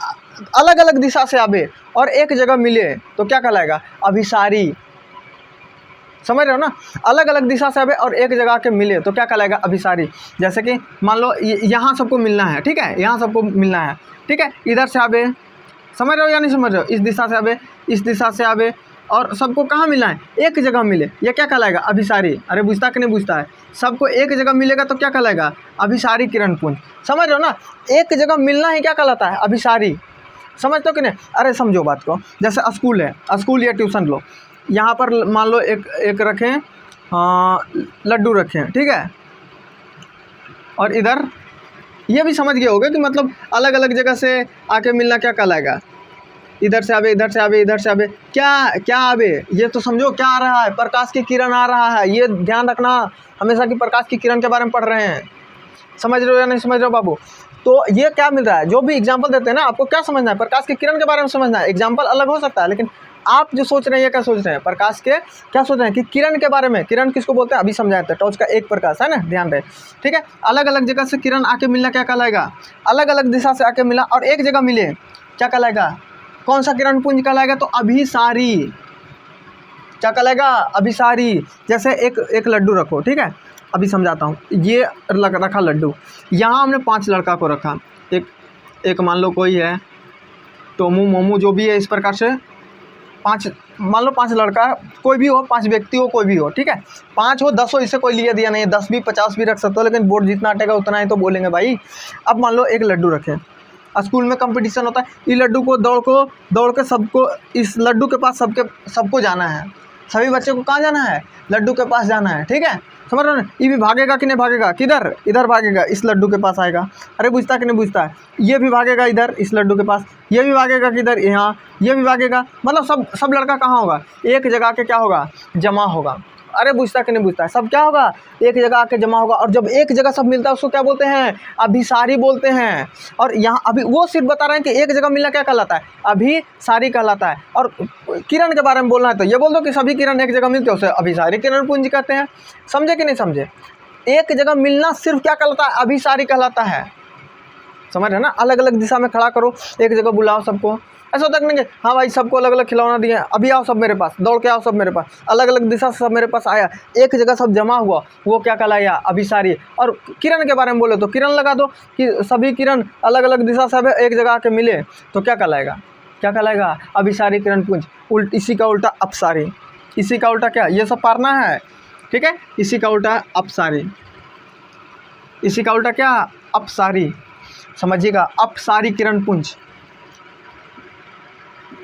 अलग अलग दिशा से आवे और एक जगह मिले तो क्या कहलाएगा, अभिसारी। समझ रहे हो ना, अलग अलग दिशा से आवे और एक जगह के मिले तो क्या कहलाएगा, अभिसारी। जैसे कि मान लो यहाँ सबको मिलना है, ठीक है, यहाँ सबको मिलना है, ठीक है, इधर से आवे, समझ रहे हो या नहीं समझ रहे हो, इस दिशा से आवे, इस दिशा से आवे और सबको कहाँ मिलना है, एक जगह मिले, यह क्या कहलाएगा, अभिसारी। अरे बुझता कि नहीं बुझता है, सबको एक जगह मिलेगा तो क्या कहलाएगा, अभिसारी किरण पुंज। समझ रहे हो ना, एक जगह मिलना ही क्या कहलाता है, अभिसारी। समझते हो कि नहीं। अरे समझो बात को, जैसे स्कूल है, स्कूल या ट्यूशन लो, यहाँ पर मान लो एक रखें, लड्डू रखें, ठीक है, और इधर ये भी समझ गए होगे कि मतलब अलग अलग जगह से आके मिलना क्या कहलाएगा, इधर से आवे, इधर से आवे, इधर से आवे, क्या आवे, ये तो समझो क्या आ रहा है, प्रकाश की किरण आ रहा है, ये ध्यान रखना हमेशा कि प्रकाश की किरण के बारे में पढ़ रहे हैं। समझ रहे हो या नहीं समझ रहे हो बाबू। तो ये क्या मिल रहा है, जो भी एग्जाम्पल देते हैं ना, आपको क्या समझना है, प्रकाश की किरण के बारे में समझना है। एग्जाम्पल अलग हो सकता है, लेकिन आप जो सोच रहे हैं, ये क्या सोच रहे हैं, प्रकाश के क्या सोच रहे हैं कि किरण के बारे में। किरण किसको बोलते हैं, अभी समझाए थे, टॉर्च का एक प्रकाश है ना, ध्यान रहे, ठीक है। अलग अलग जगह से किरण आके मिलना क्या कहलाएगा, अलग अलग दिशा से आके मिला और एक जगह मिले क्या कहलाएगा, कौन सा किरण पुंज कहलाएगा, तो अभिसारी। क्या कहलाएगा, अभिसारी। जैसे एक लड्डू रखो, ठीक है, अभी समझाता हूँ। ये रखा लड्डू, यहाँ हमने 5 लड़का को रखा, एक मान लो कोई है टोमू मोमू जो भी है, इस प्रकार से 5 मान लो, 5 लड़का, कोई भी हो, 5 व्यक्ति हो, कोई भी हो, ठीक है, 5 हो 10 हो, इससे कोई लिया दिया नहीं है, 10 भी 50 भी रख सकते हो, लेकिन बोर्ड जितना अटेगा उतना ही तो बोलेंगे भाई। अब मान लो एक लड्डू रखें, स्कूल में कंपटीशन होता है, ये लड्डू को दौड़ के सबको, इस लड्डू के पास सबको जाना है, सभी बच्चे को कहाँ जाना है, लड्डू के पास जाना है, ठीक है। समझ रहे हो ना, ये भी भागेगा कि नहीं भागेगा, किधर, इधर भागेगा, इस लड्डू के पास आएगा। अरे बुझता कि नहीं बुझता है, ये भी भागेगा इधर इस लड्डू के पास, ये भी भागेगा किधर, यहाँ, ये भी भागेगा, मतलब सब लड़का कहाँ होगा, एक जगह के क्या होगा, जमा होगा। अरे बुझता कि नहीं बुझता है, सब क्या होगा, एक जगह आके जमा होगा। और जब एक जगह सब मिलता है उसको क्या बोलते हैं, अभिसारी बोलते हैं। और यहाँ अभी वो सिर्फ बता रहे हैं कि एक जगह मिलना क्या कहलाता है, अभिसारी कहलाता है। और किरण के बारे में बोलना है तो ये बोल दो कि सभी किरण एक जगह मिलते हैं उसे अभिसारी किरण पुंज कहते हैं। समझे कि नहीं समझे, एक जगह मिलना सिर्फ क्या कहलाता है, अभिसारी कहलाता है। समझ रहे ना, अलग अलग दिशा में खड़ा करो, एक जगह बुलाओ सबको, ऐसा होता है कि हाँ भाई सबको अलग अलग खिलौना दिए, अभी आओ सब मेरे पास, दौड़ के आओ सब मेरे पास, अलग अलग दिशा से सब मेरे पास आया, एक जगह सब जमा हुआ, वो क्या कहलाया, अभिसारी। और किरण के बारे में बोले तो किरण लगा दो कि सभी किरण अलग अलग दिशा से एक जगह आके मिले तो क्या कहलाएगा, क्या कहलाएगा, अभिसारी किरण पुंज। इसी का उल्टा अपसारी, इसी का उल्टा क्या, ये सब पढ़ना है, ठीक है, इसी का उल्टा अपसारी, इसी का उल्टा क्या, अपसारी। समझिएगा, अपसारी किरण पुंज,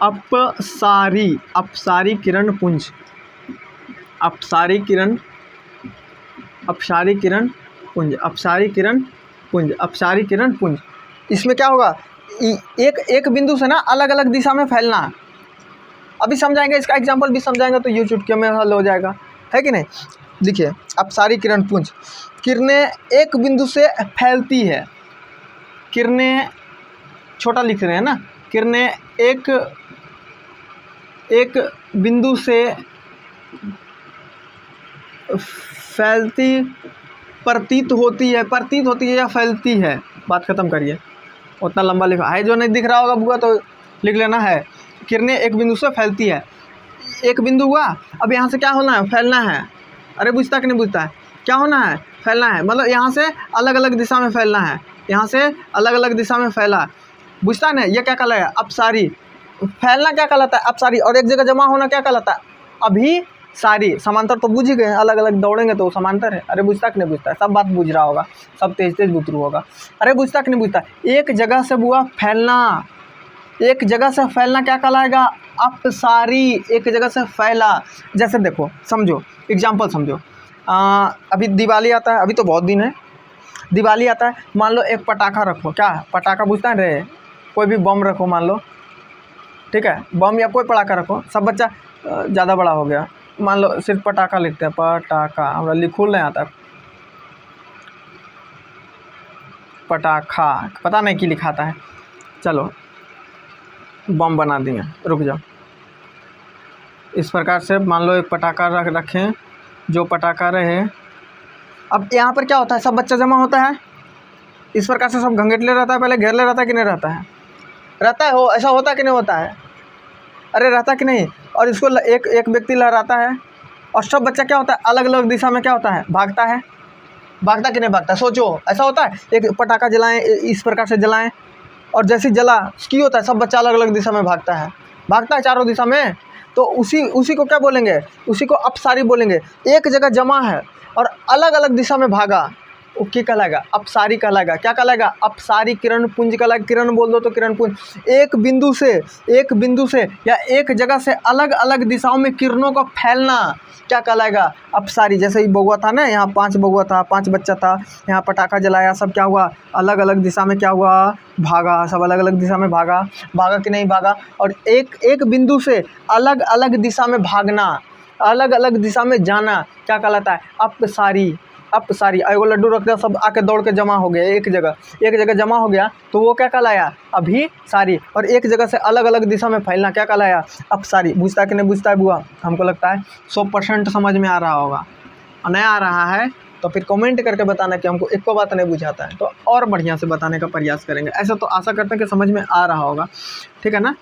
अपसारी किरण पुंज, अपसारी किरण पुंज, अपसारी किरण पुंज, अपसारी किरण पुंज। इसमें क्या होगा, एक बिंदु से ना अलग अलग दिशा में फैलना। अभी समझाएंगे, इसका एग्जांपल भी समझाएंगे तो यूट्यूब के में हल हो जाएगा, है कि नहीं। देखिए, अपसारी किरण पुंज, किरणें एक बिंदु से फैलती है, किरणें छोटा लिख रहे हैं ना, किरणें एक बिंदु से फैलती प्रतीत होती है या फैलती है, बात खत्म करिए, उतना लंबा लिखा है, जो नहीं दिख रहा होगा बुआ तो लिख लेना है। किरणें एक बिंदु से फैलती है, एक बिंदु हुआ, अब यहाँ से क्या होना है, फैलना है। अरे बुझता कि नहीं बुझता है, क्या होना है, फैलना है, मतलब यहाँ से अलग अलग दिशा में फैलना है, यहाँ से अलग अलग दिशा में फैला, बुझता नहीं, ये क्या कहलाएगा, अपसारी। फैलना क्या कहलाता है, अपसारी। और एक जगह जमा होना क्या कहलाता है, अभिसारी। समांतर तो बुझ ही गए, अलग अलग दौड़ेंगे तो समांतर है। अरे बुझता कि नहीं बुझता है, सब बात बुझ रहा होगा, सब तेज तेज बुतरू होगा। अरे बुझता कि नहीं बुझता, एक जगह से बुआ फैलना, एक जगह से फैलना क्या कहलाएगा, अपसारी, एक जगह से फैला। जैसे देखो, समझो, एग्जाम्पल समझो, अभी दिवाली आता है, अभी तो बहुत दिन है, दिवाली आता है, मान लो एक पटाखा रखो, क्या पटाखा बुझता है रे, कोई भी बम रखो मान लो, ठीक है, बम या कोई पटाखा रखो, सब बच्चा ज़्यादा बड़ा हो गया, मान लो सिर्फ पटाखा लिखते हैं, पटाखा, हमरा लिखुल नहीं आता, पटाखा, पता नहीं कि लिखाता है, चलो बम बना दिए। रुक जाओ। इस प्रकार से मान लो एक पटाखा रखें, जो पटाखा रहे। अब यहाँ पर क्या होता है, सब बच्चा जमा होता है, इस प्रकार से सब घंघेटले रहता है, पहले घेर ले रहता है कि नहीं रहता है? रहता है। हो ऐसा होता कि नहीं होता है? अरे रहता कि नहीं? और इसको एक व्यक्ति लहराता है और सब बच्चा क्या होता है, अलग अलग दिशा में क्या होता है, भागता है। भागता कि नहीं भागता? सोचो, ऐसा होता है। एक पटाखा जलाएं, इस प्रकार से जलाएं, और जैसे जला की होता है, सब बच्चा अलग अलग दिशा में भागता है चारों दिशा में। तो उसी को क्या बोलेंगे? उसी को अपसारी बोलेंगे। एक जगह जमा है और अलग अलग दिशा में भागा, वो क्या कहलाएगा? अपसारी कहलाएगा। क्या कहलाएगा? अपसारी। किरण पुंज कहलाएगा। किरण बोल दो तो किरण पुंज। एक बिंदु से या एक जगह से अलग अलग दिशाओं में किरणों का फैलना क्या कहलाएगा? अपसारी। जैसे ही बउआ था ना, यहाँ 5 बउआ था, 5 बच्चा था, यहाँ पटाखा जलाया, सब क्या हुआ, अलग अलग दिशा में क्या हुआ, भागा। सब अलग अलग दिशा में भागा कि नहीं भागा? और एक बिंदु से अलग अलग दिशा में भागना, अलग अलग दिशा में जाना क्या कहलाता है? अपसारी। एगो लड्डू रख दिया, सब आके दौड़ के जमा हो गया एक जगह जमा हो गया, तो वो क्या कहलाया? अभिसारी। और एक जगह से अलग अलग दिशा में फैलना क्या कहलाया? अपसारी। बुझता कि नहीं बुझता है बुआ? हमको लगता है 100% समझ में आ रहा होगा। नहीं आ रहा है तो फिर कमेंट करके बताना कि हमको एक को बात नहीं बुझाता है, तो और बढ़िया से बताने का प्रयास करेंगे। ऐसा तो आशा करते हैं कि समझ में आ रहा होगा, ठीक है ना?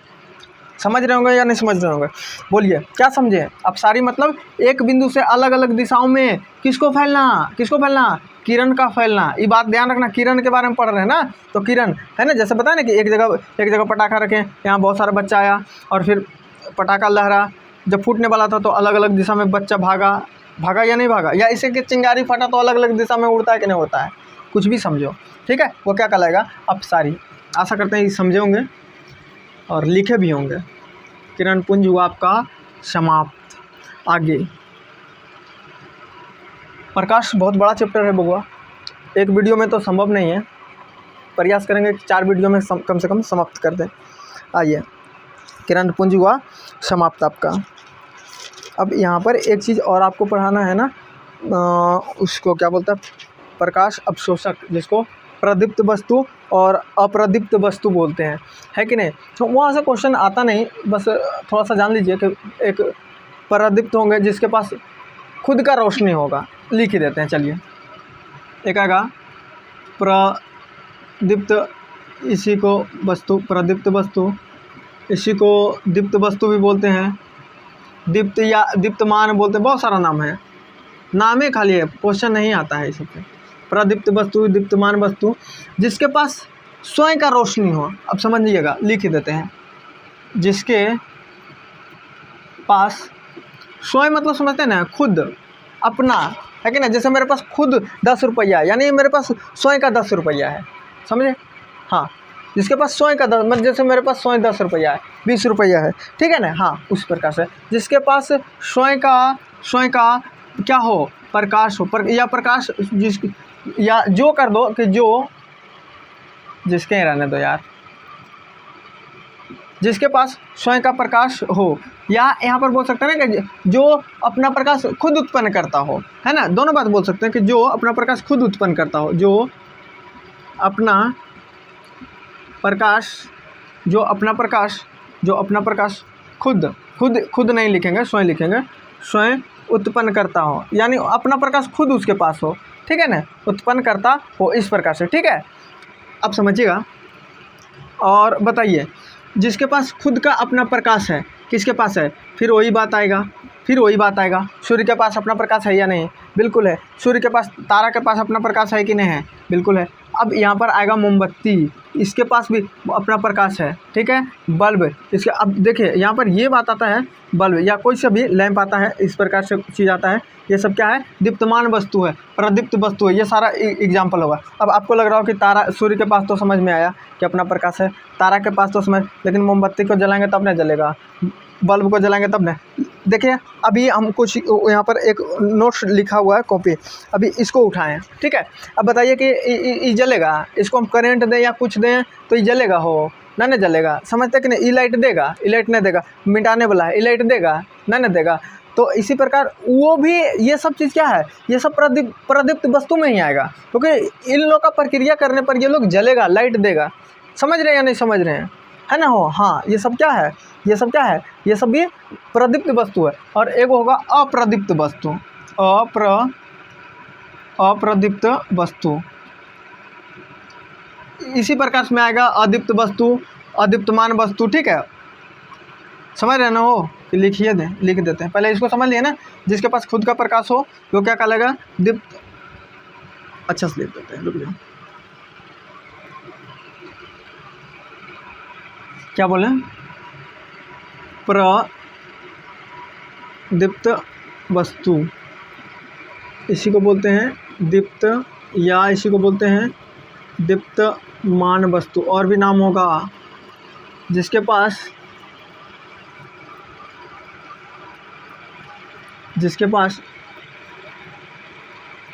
समझ रहे होंगे या नहीं समझ रहे होंगे? बोलिए क्या समझे? अपसारी मतलब एक बिंदु से अलग अलग दिशाओं में किसको फैलना? किरण का फैलना। ये बात ध्यान रखना, किरण के बारे में पढ़ रहे हैं ना, तो किरण है ना। जैसे बताया ना कि एक जगह पटाखा रखें, यहाँ बहुत सारा बच्चा आया और फिर पटाखा लहरा, जब फूटने वाला था तो अलग अलग दिशा में बच्चा भागा या नहीं भागा? या इसे कि चिंगारी फटा तो अलग अलग दिशा में उड़ता है कि नहीं उड़ता है? कुछ भी समझो, ठीक है? वो क्या कहलाएगा? अपसारी। आशा करते हैं ये समझे होंगे और लिखे भी होंगे। किरण पुंज हुआ आपका समाप्त। आगे प्रकाश बहुत बड़ा चैप्टर है बबुआ, एक वीडियो में तो संभव नहीं है, प्रयास करेंगे कि 4 वीडियो में कम से कम समाप्त कर दें। आइए, किरण पुंज हुआ समाप्त आपका। अब यहाँ पर एक चीज़ और आपको पढ़ाना है ना, उसको क्या बोलता है? प्रकाश अवशोषक, जिसको प्रदीप्त वस्तु और अप्रदीप्त वस्तु बोलते हैं, है कि नहीं? तो वहाँ से क्वेश्चन आता नहीं, बस थोड़ा सा जान लीजिए कि एक प्रदीप्त होंगे जिसके पास खुद का रोशनी होगा। लिख ही देते हैं, चलिए। एक आएगा प्रदीप्त, इसी को वस्तु, प्रदीप्त वस्तु, इसी को दीप्त वस्तु भी बोलते हैं, दीप्त या दीप्तमान बोलते हैं, बहुत सारा नाम है, नाम ही खाली है, क्वेश्चन नहीं आता है इस पर। प्रदीप्त वस्तु, दीप्तमान वस्तु, जिसके पास स्वयं का रोशनी हो। अब समझ लीजिएगा, लिख ही देते हैं, जिसके पास स्वयं मतलब समझते हैं ना, खुद अपना, है कि ना? जैसे मेरे पास खुद 10 रुपया है, यानी मेरे पास स्वयं का 10 रुपया है, समझे? हाँ, जिसके पास स्वयं का 10, मतलब जैसे मेरे पास स्वयं 10 रुपया है, 20 रुपया है, ठीक है ना? हाँ, उस प्रकार से जिसके पास स्वयं का क्या हो? प्रकाश हो, या प्रकाश या जो कर दो कि जो, जिसके रहने दो यार, जिसके पास स्वयं का प्रकाश हो, या यहाँ पर बोल सकते हैं ना कि जो अपना प्रकाश खुद उत्पन्न करता हो, है ना? दोनों बात बोल सकते हैं कि जो अपना प्रकाश खुद उत्पन्न करता हो, जो अपना प्रकाश खुद नहीं लिखेंगे, स्वयं लिखेंगे, स्वयं उत्पन्न करता हो, यानी अपना प्रकाश खुद उसके पास हो, ठीक है ना? उत्पन्न करता हो, इस प्रकार से, ठीक है? अब समझिएगा और बताइए, जिसके पास खुद का अपना प्रकाश है, किसके पास है? फिर वही बात आएगा, सूर्य के पास अपना प्रकाश है या नहीं? बिल्कुल है। सूर्य के पास, तारा के पास अपना प्रकाश है कि नहीं है? बिल्कुल है। अब यहाँ पर आएगा मोमबत्ती, इसके पास भी अपना प्रकाश है, ठीक है? बल्ब, इसके, अब देखिए यहाँ पर ये बात आता है, बल्ब या कोई सा भी लैंप आता है, इस प्रकार से चीज़ आता है, ये सब क्या है? दीप्तमान वस्तु है, प्रदीप्त वस्तु है, ये सारा एग्जाम्पल होगा। अब आपको लग रहा हो कि तारा, सूर्य के पास तो समझ में आया कि अपना प्रकाश है, तारा के पास तो समझ, लेकिन मोमबत्ती को जलाएंगे तब नहीं जलेगा, बल्ब को जलाएंगे तब नहीं। देखिए अभी हम कुछ यहाँ पर एक नोट्स लिखा हुआ है कॉपी, अभी इसको उठाएं, ठीक है? अब बताइए कि ये जलेगा, इसको हम करंट दें या कुछ दें तो ये जलेगा? हो नहीं जलेगा, समझते कि नहीं? ई लाइट देगा, ई लाइट नहीं देगा, मिटाने वाला है, ई लाइट देगा नहीं देगा। तो इसी प्रकार वो भी, ये सब चीज़ क्या है? ये सब प्रदीप्त वस्तु में ही आएगा, क्योंकि इन लोग का प्रक्रिया करने पर ये लोग जलेगा, लाइट देगा। समझ रहे हैं या नहीं समझ रहे हैं? है ना हो, हाँ ये सब क्या है, ये सब क्या है, ये सब भी प्रदीप्त वस्तु है। और एक होगा अप्रदीप्त वस्तु, अप्रदीप्त वस्तु। इसी प्रकार से में आएगा अदीप्त वस्तु, अदीप्तमान वस्तु। ठीक है, समझ रहे ना हो कि लिखिए दें, लिख देते हैं, पहले इसको समझ लिए ना। जिसके पास खुद का प्रकाश हो वो क्या कहलाएगा, दीप्त। अच्छा से लिख देते हैं, रुक जाओ, क्या बोले, प्रदीप्त वस्तु, इसी को बोलते हैं दीप्त, या इसी को बोलते हैं दीप्तमान वस्तु। और भी नाम होगा, जिसके पास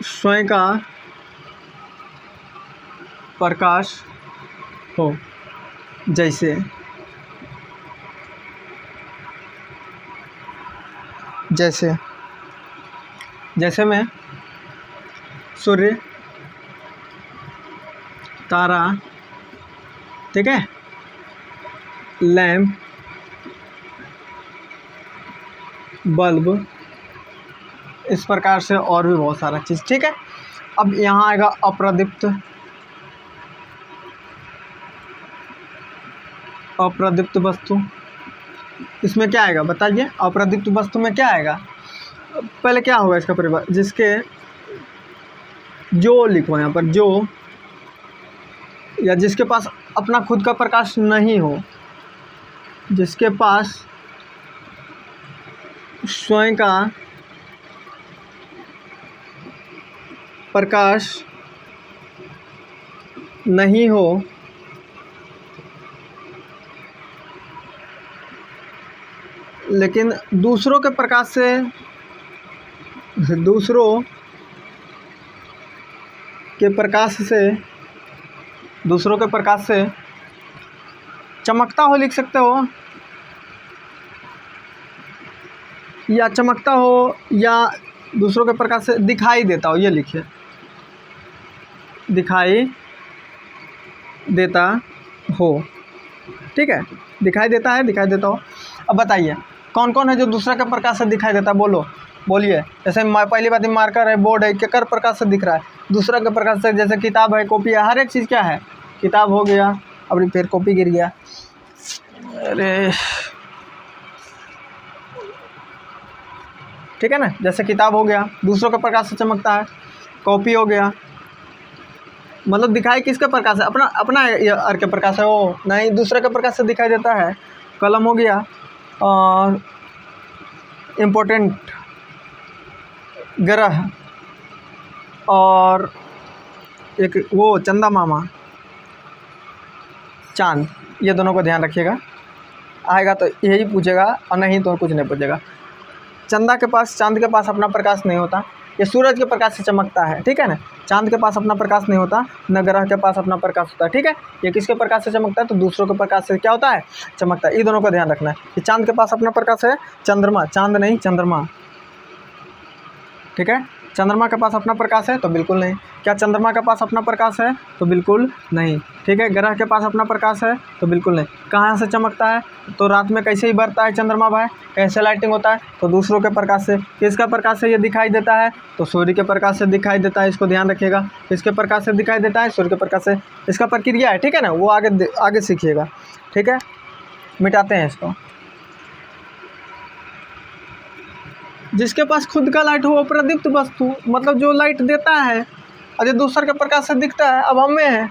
स्वयं का प्रकाश हो, जैसे में सूर्य, तारा, ठीक है, लैंप, बल्ब, इस प्रकार से और भी बहुत सारा चीज़। ठीक है, अब यहाँ आएगा अप्रदीप्त वस्तु। इसमें क्या आएगा बताइए, अप्रदीप्त वस्तु में क्या आएगा, पहले क्या होगा इसका परिभाषा, जिसके जो लिखो यहाँ पर, जो या जिसके पास अपना खुद का प्रकाश नहीं हो, जिसके पास स्वयं का प्रकाश नहीं हो, लेकिन दूसरों के प्रकाश से चमकता हो, लिख सकते हो, या चमकता हो, या दूसरों के प्रकाश से दिखाई देता हो, ये लिखिए, दिखाई देता हो। ठीक है, दिखाई देता हो। अब बताइए कौन कौन है जो दूसरा के प्रकाश से दिखाई देता है, बोलिए। जैसे पहली बात मार्कर है, बोर्ड है, केकर प्रकाश से दिख रहा है, दूसरा के प्रकाश से, जैसे किताब है, कॉपी है, हर एक चीज़ क्या है, किताब हो गया, अब फिर कॉपी गिर गया, अरे ठीक है ना, जैसे किताब हो गया दूसरों के प्रकाश से चमकता है, कॉपी हो गया, मतलब दिखाई किसका प्रकाश है, अपना अर्थ के प्रकाश है, वो नहीं दूसरे के प्रकाश से दिखाई देता है। कलम हो गया, और इम्पोर्टेंट ग्रह, और एक वो चंदा मामा, चांद, ये दोनों को ध्यान रखिएगा, आएगा तो यही पूछेगा और नहीं तो कुछ नहीं पूछेगा। चांद के पास अपना प्रकाश नहीं होता, ये सूरज के प्रकाश से चमकता है। ठीक है ना, चांद के पास अपना प्रकाश नहीं होता, न ग्रह के पास अपना प्रकाश होता है। ठीक है, ये किसके प्रकाश से चमकता है, तो दूसरों के प्रकाश से क्या होता है, चमकता है। ये दोनों को ध्यान रखना है कि चांद के पास अपना प्रकाश है, चंद्रमा, चांद नहीं चंद्रमा। ठीक है, चंद्रमा के पास अपना प्रकाश है तो बिल्कुल नहीं। क्या चंद्रमा के पास अपना प्रकाश है, तो बिल्कुल नहीं। ठीक है, ग्रह के पास अपना प्रकाश है तो बिल्कुल नहीं। कहाँ से चमकता है, तो रात में कैसे ही बढ़ता है चंद्रमा भाई, कैसे लाइटिंग होता है, तो दूसरों के प्रकाश से। किसका प्रकाश से ये दिखाई देता है, तो सूर्य के प्रकाश से दिखाई देता है, इसको ध्यान रखिएगा। किसके प्रकाश से दिखाई देता है, सूर्य के प्रकाश से। इसका प्रक्रिया है, ठीक है ना, वो आगे सीखिएगा। ठीक है, मिटाते हैं इसको। जिसके पास खुद का लाइट हो वो प्रदीप्त वस्तु, मतलब जो लाइट देता है, अगर दूसरे के प्रकाश से दिखता है। अब हमें है,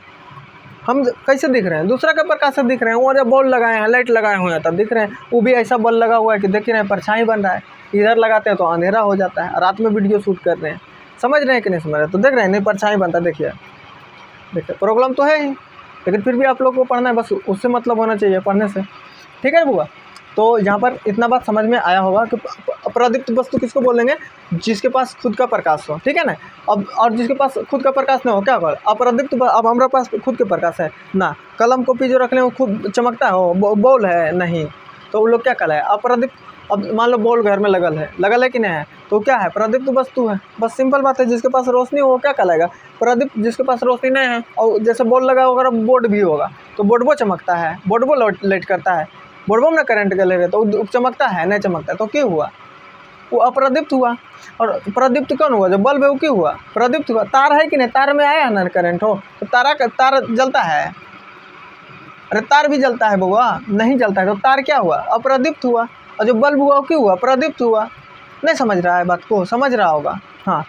हम कैसे दिख रहे हैं, दूसरा के प्रकाश से दिख रहे हैं। वो जब बॉल लगाए हैं, लाइट लगाए हुए हैं तब दिख रहे हैं। वो भी ऐसा बॉल लगा हुआ है कि देख रहे हैं परछाई बन रहा है, इधर लगाते हैं तो अंधेरा हो जाता है। रात में वीडियो शूट कर रहे हैं, समझ रहे हैं कि नहीं समझ रहे, तो देख रहे हैं नहीं परछाई बनता। देखिए प्रॉब्लम तो है ही, लेकिन फिर भी आप लोग को पढ़ना है, बस उससे मतलब होना चाहिए पढ़ने से। ठीक है बुआ, तो यहाँ पर इतना बात समझ में आया होगा कि अप्रदीप्त वस्तु किसको बोलेंगे, जिसके पास खुद का प्रकाश हो। ठीक है ना, अब और जिसके पास खुद का प्रकाश नहीं हो क्या होगा, अप्रदीप्त। अब हमारे पास खुद के प्रकाश है ना, कलम कॉपी जो रख लें वो खुद चमकता हो, बॉल है नहीं, तो वो लोग क्या कहलाए, अप्रदीप्त। अब मान लो बॉल घर में लगल है कि नहीं है, तो क्या है, प्रदीप्त वस्तु है। बस सिंपल बात है, जिसके पास रोशनी हो क्या कहलाएगा, प्रदीप्त। जिसके पास रोशनी नहीं है और जैसे बॉल लगा होगा बोर्ड भी होगा, तो तो बोर्डबो चमकता है, बोर्डबो लाइट करता है, बोर्डबो में करंट के ले रहे तो चमकता है, नहीं चमकता। तो क्यों हुआ? वो अप्रदीप्त हुआ। और प्रदीप्त कौन हुआ? जो बल्ब है वो क्यों हुआ? प्रदीप्त हुआ। तार है कि नहीं? तार में आया ना करंट हो तो तार जलता है। अरे तार भी जलता है बउआ, नहीं जलता है तो तार क्या हुआ? अप्रदीप्त हुआ। और जो बल्ब हुआ वो क्यों हुआ? प्रदीप्त हुआ। नहीं समझ रहा है बात को? समझ रहा होगा, हाँ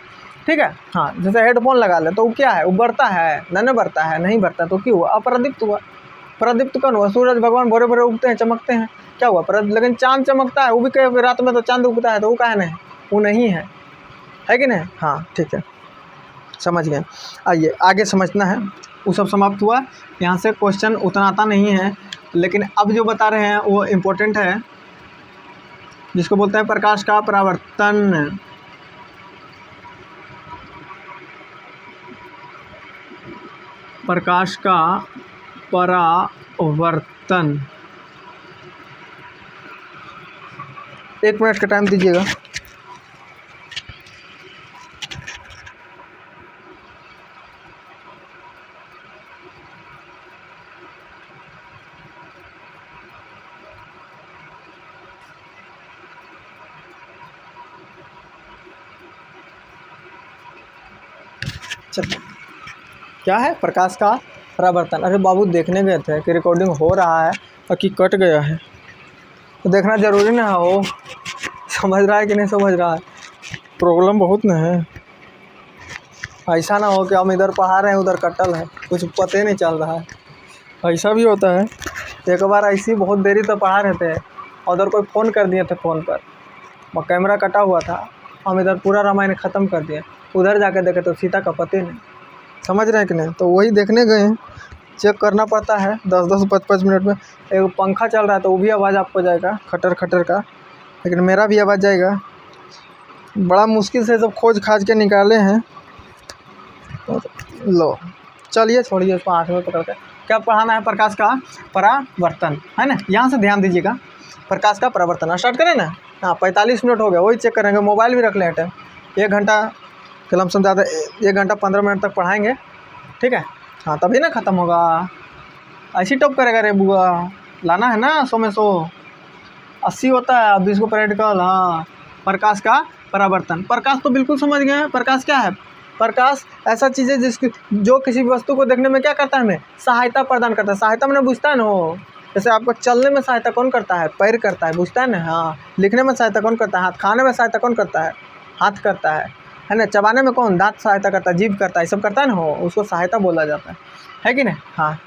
ठीक है। हाँ जैसे हेडफोन लगा ले तो वो क्या है? वो बढ़ता है, नहीं बढ़ता है, नहीं बढ़ता तो क्यों हुआ? अप्रदीप्त हुआ। प्रदीप्त कौन हुआ? सूरज भगवान भोरे भोरे उगते हैं, चमकते हैं, क्या हुआ? लेकिन चांद चमकता है, वो भी कहे रात में तो चांद उगता है, तो वो काहे नहीं? वो नहीं है कि नहीं? हाँ ठीक है, समझ गए। आइए आगे समझना है। वो सब समाप्त हुआ। यहाँ से क्वेश्चन उतना आता नहीं है, लेकिन अब जो बता रहे हैं वो इम्पोर्टेंट है, जिसको बोलते हैं प्रकाश का परावर्तन। प्रकाश का परावर्तन। 1 मिनट का टाइम दीजिएगा। चलिए, क्या है प्रकाश का परावर्तन? अरे बाबू देखने गए थे कि रिकॉर्डिंग हो रहा है और कि कट गया है, तो देखना ज़रूरी ना हो। समझ रहा है कि नहीं समझ रहा है? प्रॉब्लम बहुत ना है, ऐसा ना हो कि हम इधर पढ़ा रहे हैं उधर कटल है, कुछ पता ही नहीं चल रहा है। ऐसा भी होता है। एक बार ऐसी बहुत देरी तक पढ़ा रहे थे, उधर कोई फ़ोन कर दिए थे, फ़ोन पर और कैमरा कटा हुआ था, हम इधर पूरा रामायण ख़त्म कर दिए, उधर जाके देखे तो सीता का पता ही नहीं। समझ रहे हैं कि नहीं? तो वही देखने गए हैं, चेक करना पड़ता है 10-10 5-5 मिनट में। एक पंखा चल रहा है तो वो भी आवाज़ आपको जाएगा खटर खटर का, लेकिन मेरा भी आवाज़ जाएगा। बड़ा मुश्किल से सब खोज खाज के निकाले हैं। लो चलिए छोड़िए उसको, हाथ में पकड़ के क्या पढ़ाना है? प्रकाश का परावर्तन, है ना? यहाँ से ध्यान दीजिएगा, प्रकाश का परावर्तन। स्टार्ट करें ना? हाँ 45 मिनट हो गया, वही चेक करेंगे। मोबाइल भी रख लें टाइम, 1 घंटा कलम से ज़्यादा, 1 घंटा 15 मिनट तक पढ़ाएंगे, ठीक है? हाँ तभी ना ख़त्म होगा। ऐसी टॉप करेगा रे बुआ, लाना है ना 100 में 100, 80 होता है, 20 को प्रैक्टिकल। हाँ प्रकाश का परावर्तन। प्रकाश तो बिल्कुल समझ गए हैं। प्रकाश क्या है? प्रकाश ऐसा चीज़ है जिसकी जो किसी वस्तु को देखने में क्या करता है? हमें सहायता प्रदान करता है। सहायता मैंने बुझता है ना हो, जैसे आपको चलने में सहायता कौन करता है? पैर करता है, बुझता है ना? हाँ लिखने में सहायता कौन करता है? हाथ। खाने में सहायता कौन करता है? हाथ करता है ना? चबाने में कौन? दांत सहायता करता है, जीभ करता है, सब करता है ना हो, उसको सहायता बोला जाता है कि नहीं? हाँ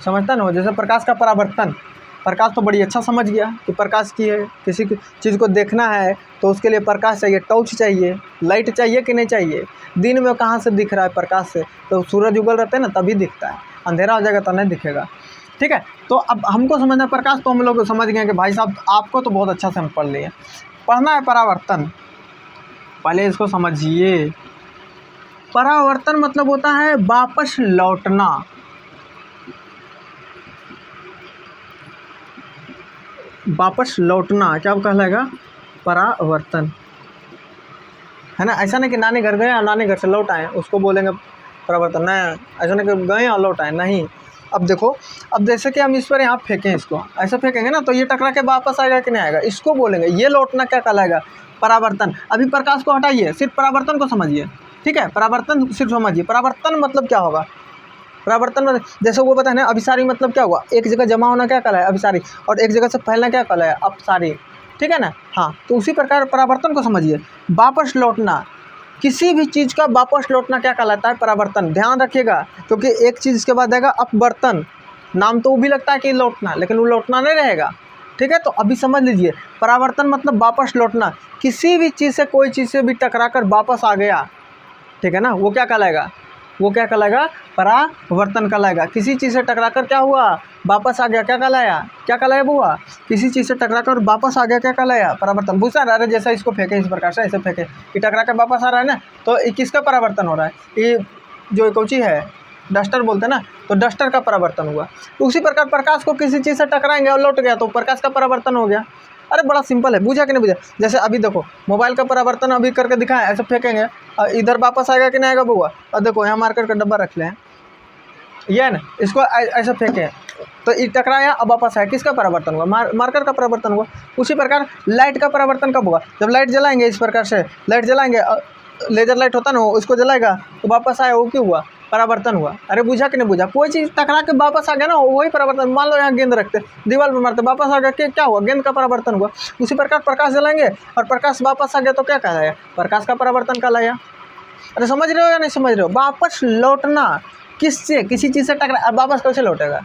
समझता ना हो। जैसे प्रकाश का परावर्तन, प्रकाश तो बड़ी अच्छा समझ गया कि प्रकाश की है, किसी की चीज़ को देखना है तो उसके लिए प्रकाश चाहिए, टॉर्च चाहिए, लाइट चाहिए कि नहीं चाहिए? दिन में कहाँ से दिख रहा है प्रकाश से? तो सूरज उगल रहते हैं ना तभी दिखता है, अंधेरा हो जाएगा तो नहीं दिखेगा, ठीक है? तो अब हमको समझना प्रकाश, तो हम लोग समझ गए कि भाई साहब आपको तो बहुत अच्छा से हम पढ़ लिए। पढ़ना है परावर्तन, पहले इसको समझिए। परावर्तन मतलब होता है वापस लौटना। वापस लौटना क्या कहलाएगा? परावर्तन, है ना? ऐसा नहीं कि नानी घर गए और नानी घर से लौट आए उसको बोलेंगे परावर्तन, नहीं। ऐसा नहीं कि गए और लौट आए, नहीं। अब देखो, अब जैसे कि हम इस पर यहाँ फेंकें, इसको ऐसा फेंकेंगे ना तो ये टकरा के वापस आएगा कि नहीं आएगा? इसको बोलेंगे, ये लौटना क्या कहलाएगा? परावर्तन। अभी प्रकाश को हटाइए, सिर्फ परावर्तन को समझिए, ठीक है? परावर्तन सिर्फ समझिए। परावर्तन मतलब क्या होगा? परावर्तन मतलब जैसे वो बताए ना, अभिसारी मतलब क्या हुआ? एक जगह जमा होना क्या कहलाया? अभिसारी। और एक जगह से फैलना क्या कहलाया? अपसारी, ठीक है ना? हाँ तो उसी प्रकार परावर्तन को समझिए। वापस लौटना, किसी भी चीज़ का वापस लौटना क्या कहलाता है? परावर्तन। ध्यान रखिएगा, क्योंकि एक चीज़ इसके बाद आएगा अपवर्तन। नाम तो वो भी लगता है कि लौटना, लेकिन वो लौटना नहीं रहेगा, ठीक है? तो अभी समझ लीजिए, परावर्तन मतलब वापस लौटना। किसी भी चीज़ से, कोई चीज़ से भी टकरा कर वापस आ गया, ठीक है ना? वो क्या कहलाएगा? वो क्या कहलाएगा? परावर्तन कहलाएगा। किसी चीज़ से टकरा कर क्या हुआ? वापस आ गया, क्या कहलाया? क्या कहलाया बुआ? किसी चीज़ से टकरा कर वापस आ गया, क्या कहलाया? परावर्तन। बुझा रहा है? जैसा इसको फेंके इस प्रकार से, ऐसे फेंके कि टकरा कर वापस आ रहा है ना, तो ये किसका परावर्तन हो रहा है? ये जो कोची है, डस्टर बोलते हैं ना, तो डस्टर का परावर्तन हुआ। तो उसी प्रकार प्रकाश को किसी चीज़ से टकराएंगे और लौट गया तो प्रकाश का परावर्तन हो गया। अरे बड़ा सिंपल है, बुझा कि नहीं बुझा? जैसे अभी देखो, मोबाइल का परावर्तन अभी करके दिखाएं, ऐसे फेंकेंगे और इधर वापस आएगा कि नहीं आएगा बुआ? और देखो यहाँ मार्केट का डब्बा रख लें, ये है ना, इसको ऐसा फेंके तो ये टकराया, अब वापस आया, किसका परावर्तन हुआ? मार्कर का परावर्तन हुआ। उसी प्रकार लाइट का परावर्तन कब होगा? जब लाइट जलाएंगे, इस प्रकार से लाइट जलाएंगे, लेजर लाइट होता ना, उसको जलाएगा तो वापस आया, वो क्यों हुआ? परावर्तन हुआ। अरे बुझा कि नहीं बुझा? कोई चीज़ टकरा के वापस आ गया ना, वही परावर्तन। मान लो यहाँ गेंद रखते, दीवार पर मारते, वापस आ गया, क्या हुआ? गेंद का परावर्तन हुआ। उसी प्रकार प्रकाश जलाएंगे और प्रकाश वापस आ गया तो क्या कहलाया? प्रकाश का परावर्तन कहलाया। अरे समझ रहे हो या नहीं समझ रहे हो? वापस लौटना किससे? किसी चीज़ से टकरा, अब वापस कैसे लौटेगा?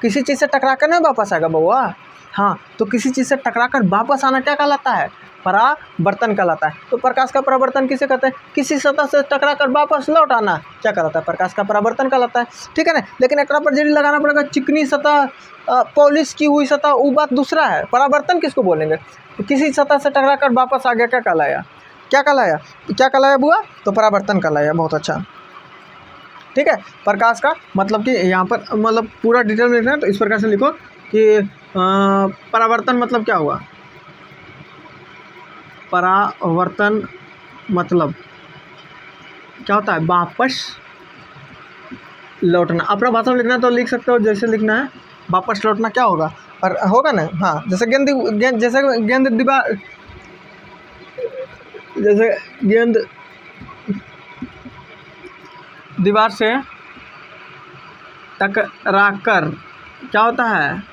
किसी चीज़ से टकरा कर नहीं वापस आएगा बउआ। हाँ, तो किसी चीज़ से टकरा कर वापस आना क्या कहलाता है? परावर्तन कहलाता है। तो प्रकाश का परावर्तन किसे कहते हैं? किसी सतह से टकरा कर वापस लौट आना क्या कहलाता है? प्रकाश का परावर्तन कहलाता है। ठीक है ना? लेकिन एक पर जरूर लगाना पड़ेगा, चिकनी सतह, पॉलिश की हुई सतह, वो बात दूसरा है। परावर्तन किसको बोलेंगे? तो किसी सतह से टकरा कर वापस आ गया, क्या कहलाया? क्या कहलाया? क्या कहलाया बुआ? तो परावर्तन कहलाया। बहुत अच्छा, ठीक है। प्रकाश का मतलब कि यहाँ पर मतलब पूरा डिटेल में लिखना है, तो इस प्रकार से लिखो कि परावर्तन मतलब क्या हुआ? परावर्तन मतलब क्या होता है? वापस लौटना। अपना भाषा में लिखना है तो लिख सकते हो, जैसे लिखना है वापस लौटना क्या होगा? पर होगा ना, हाँ, जैसे गेंद दीवार, जैसे गेंद दीवार से टकरा कर क्या होता है?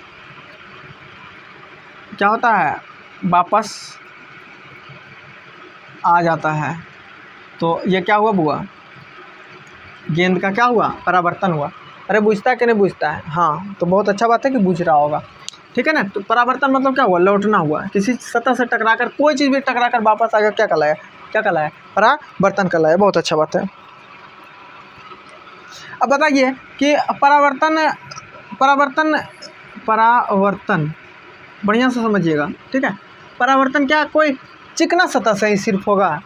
क्या होता है? वापस आ जाता है। तो ये क्या हुआ बुआ? गेंद का क्या हुआ? परावर्तन हुआ। अरे बुझता है कि नहीं बुझता है? हाँ, तो बहुत अच्छा बात है कि बुझ रहा होगा। ठीक है ना? तो परावर्तन मतलब क्या हुआ? लौटना हुआ। किसी सतह से टकरा कर, कोई चीज़ भी टकरा कर वापस आ गया, क्या कहलाया? क्या कहलाया? परावर्तन कहलाया। बहुत अच्छा बात है। अब बताइए कि परावर्तन बढ़िया से समझिएगा, ठीक है। परावर्तन क्या कोई चिकना सतह से ही सिर्फ होगा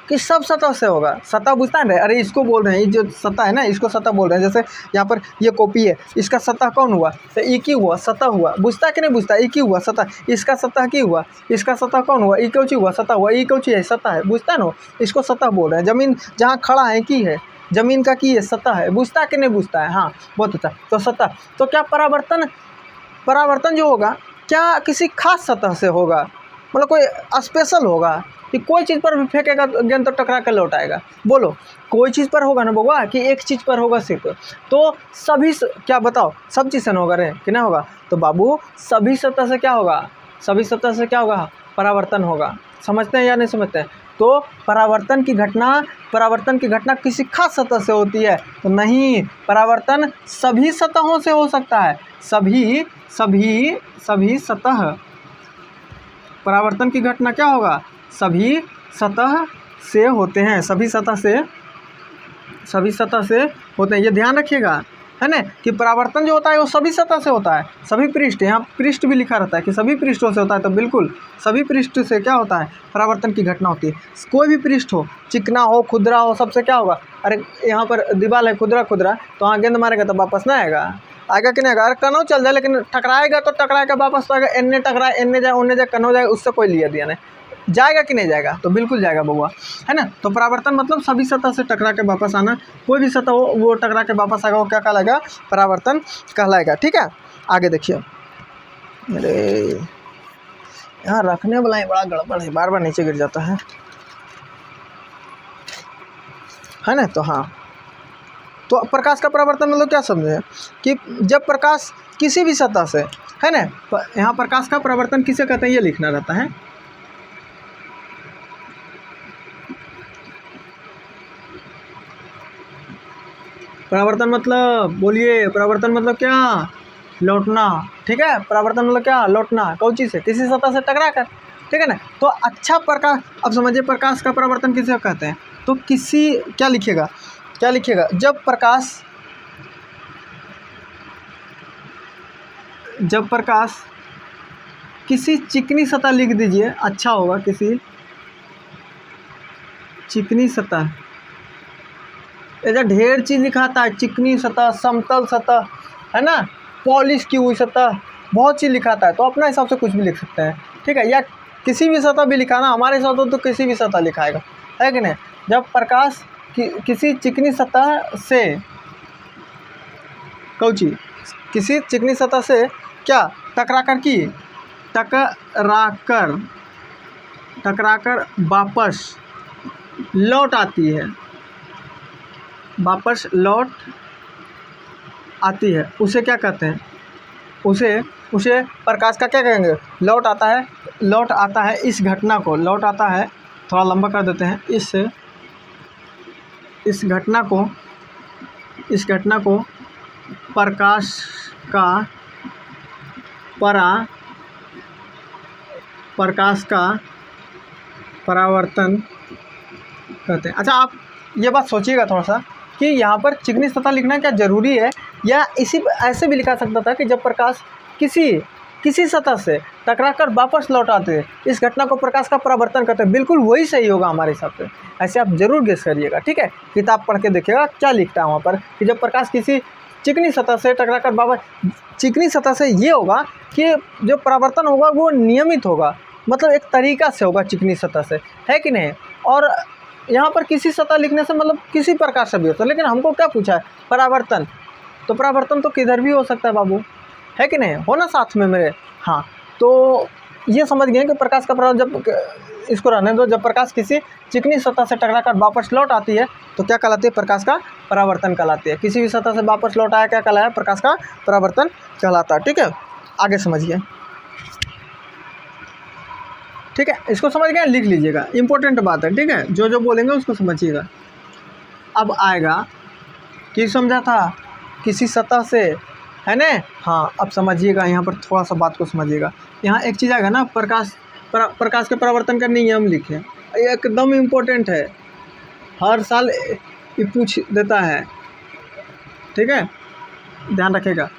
कि सब सतह से होगा? सतह बुझता है ना? अरे इसको बोल रहे हैं, ये जो सतह है ना, इसको सतह बोल रहे हैं। जैसे यहाँ पर ये कॉपी है, इसका सतह कौन हुआ? तो एक ही हुआ, सतह हुआ। बुझता है कि नहीं बुझता? एक ही हुआ, सतह। इसका सतह की हुआ, इसका सतह कौन हुआ? एक कौची हुआ, सतह हुआ। एक कौची है? सतह है। बुझता है ना? इसको सतह बोल रहे हैं। जमीन जहाँ खड़ा है की है, जमीन का की है, सतह है। बुझता है कि नहीं बुझता है? हाँ, बहुत अच्छा। तो सतह, तो क्या परावर्तन जो होगा क्या किसी खास सतह से होगा? मतलब कोई स्पेशल होगा कि कोई चीज़ पर भी फेंकेगा तो गेंद तो टकरा कर लौट आएगा? बोलो, कोई चीज़ पर होगा ना बउआ, कि एक चीज़ पर होगा सिर्फ? तो सभी क्या बताओ, सब चीज़ से न होगा रे कि ना होगा? तो बाबू सभी सतह से क्या होगा? सभी सतह से क्या होगा? परावर्तन होगा। समझते हैं या नहीं समझते हैं? तो परावर्तन की घटना किसी खास सतह से होती है? तो नहीं, परावर्तन सभी सतहों से हो सकता है। सभी सतह, परावर्तन की घटना क्या होगा? सभी सतह से होते हैं। सभी सतह से होते हैं। ये ध्यान रखिएगा, है ना, कि परावर्तन जो होता है वो सभी सतह से होता है। सभी पृष्ठ, यहाँ पृष्ठ भी लिखा रहता है कि सभी पृष्ठों से होता है। तो बिल्कुल सभी पृष्ठ से क्या होता है? परावर्तन की घटना होती है। कोई भी पृष्ठ हो, चिकना हो, खुदरा हो, सबसे क्या होगा? अरे यहाँ पर दीवार है खुदरा, तो वहाँ गेंद मारेगा तो वापस ना आएगा कि नहीं आएगा? अरे कनो चल जाए, लेकिन टकराएगा तो टकराएगा वापस तो आएगा। एन्ने टकराए, एन्ने जाए, उन्ने जाए, कनो जाए, उससे कोई लिया दिया नहीं। जाएगा कि नहीं जाएगा? तो बिल्कुल जाएगा बउआ, है ना। तो परावर्तन मतलब सभी सतह से टकरा के वापस आना। कोई भी सतह हो वो टकरा के वापस आएगा, वो क्या कहलाएगा? परावर्तन कहलाएगा। ठीक है, आगे देखिए। अरे यहाँ रखने वाला ही बड़ा गड़बड़ है, बार बार नीचे गिर जाता है ना। तो हाँ, तो प्रकाश का परावर्तन मतलब क्या समझे? कि जब प्रकाश किसी भी सतह से, है ना, यहाँ प्रकाश का परावर्तन किसे कहते हैं ये लिखना रहता है। परावर्तन मतलब बोलिए, परावर्तन मतलब क्या? लौटना। ठीक है, परावर्तन मतलब क्या? लौटना। कौन चीज़ से? किसी सतह से टकरा कर। ठीक है ना। तो अच्छा प्रकाश, अब समझिए प्रकाश का परावर्तन किसे कहते हैं? तो किसी, क्या लिखिएगा, जब प्रकाश किसी चिकनी सतह लिख दीजिए, अच्छा होगा। किसी चिकनी सतह, ऐसा ढेर चीज़ लिखाता है। चिकनी सतह, समतल सतह, है ना, पॉलिश की हुई सतह, बहुत चीज़ लिखाता है। तो अपना हिसाब से कुछ भी लिख सकते हैं, ठीक है। या किसी भी सतह भी लिखाना, हमारे हिसाब से तो किसी भी सतह लिखाएगा, है कि नहीं। जब प्रकाश किसी चिकनी सतह से कौची किसी चिकनी सतह से क्या टकराकर की टकराकर वापस लौट आती है, वापस लौट आती है, उसे क्या कहते हैं? उसे प्रकाश का क्या कहेंगे? लौट आता है इस घटना को, लौट आता है, थोड़ा लंबा कर देते हैं, इस घटना को प्रकाश का परावर्तन कहते हैं। अच्छा, आप ये बात सोचिएगा थोड़ा सा कि यहाँ पर चिकनी सतह लिखना क्या ज़रूरी है, या इसी ऐसे भी लिखा सकता था कि जब प्रकाश किसी सतह से टकराकर वापस लौट आते हैं, इस घटना को प्रकाश का परावर्तन करते हैं। बिल्कुल वही सही होगा हमारे हिसाब से। ऐसे आप ज़रूर गेस करिएगा, ठीक है। किताब पढ़ के देखिएगा क्या लिखता है वहाँ पर कि जब प्रकाश किसी चिकनी सतह से टकराकर वापस, चिकनी सतह से ये होगा कि जो परावर्तन होगा वो नियमित होगा, मतलब एक तरीका से होगा चिकनी सतह से, है कि नहीं। और यहाँ पर किसी सतह लिखने से मतलब किसी प्रकार से भी होता है, लेकिन हमको क्या पूछा है? परावर्तन। तो परावर्तन तो किधर भी हो सकता है बाबू, है कि नहीं, हो ना साथ में मेरे। हाँ, तो ये समझ गए कि प्रकाश का परावर्तन, जब इसको रहने दो, जब प्रकाश किसी चिकनी सतह से टकराकर वापस लौट आती है तो क्या कहलाती है? प्रकाश का परावर्तन कहलाती है। किसी भी सतह से वापस लौट आया क्या कहलाया? प्रकाश का परावर्तन कहलाता है, ठीक है। आगे समझिए, ठीक है, इसको समझ गए, लिख लीजिएगा, इंपॉर्टेंट बात है, ठीक है। जो बोलेंगे उसको समझिएगा। अब आएगा कि समझा था किसी सतह से, है ना। हाँ, अब समझिएगा, यहाँ पर थोड़ा सा बात को समझिएगा। यहाँ एक चीज़ आएगा ना, प्रकाश के परावर्तन का नियम लिखे, एकदम इम्पोर्टेंट है, हर साल ये पूछ देता है, ठीक है, ध्यान रखिएगा।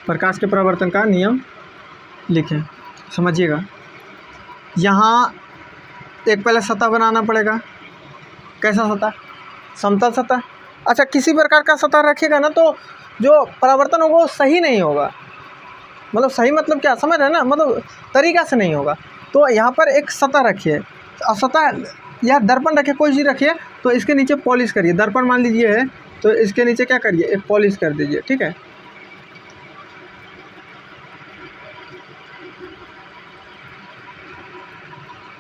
प्रकाश के परावर्तन का नियम लिखें। समझिएगा, यहाँ एक पहले सतह बनाना पड़ेगा। कैसा सतह? समतल सतह। अच्छा, किसी प्रकार का सतह रखिएगा ना तो जो परावर्तन होगा वो सही नहीं होगा, मतलब सही मतलब क्या समझ रहे हैं ना, मतलब तरीका से नहीं होगा। तो यहाँ पर एक सतह रखिए, सतह या दर्पण रखिए, कोई चीज़ रखिए, तो इसके नीचे पॉलिश करिए। दर्पण मान लीजिए है तो इसके नीचे क्या करिए? एक पॉलिश कर दीजिए, ठीक है।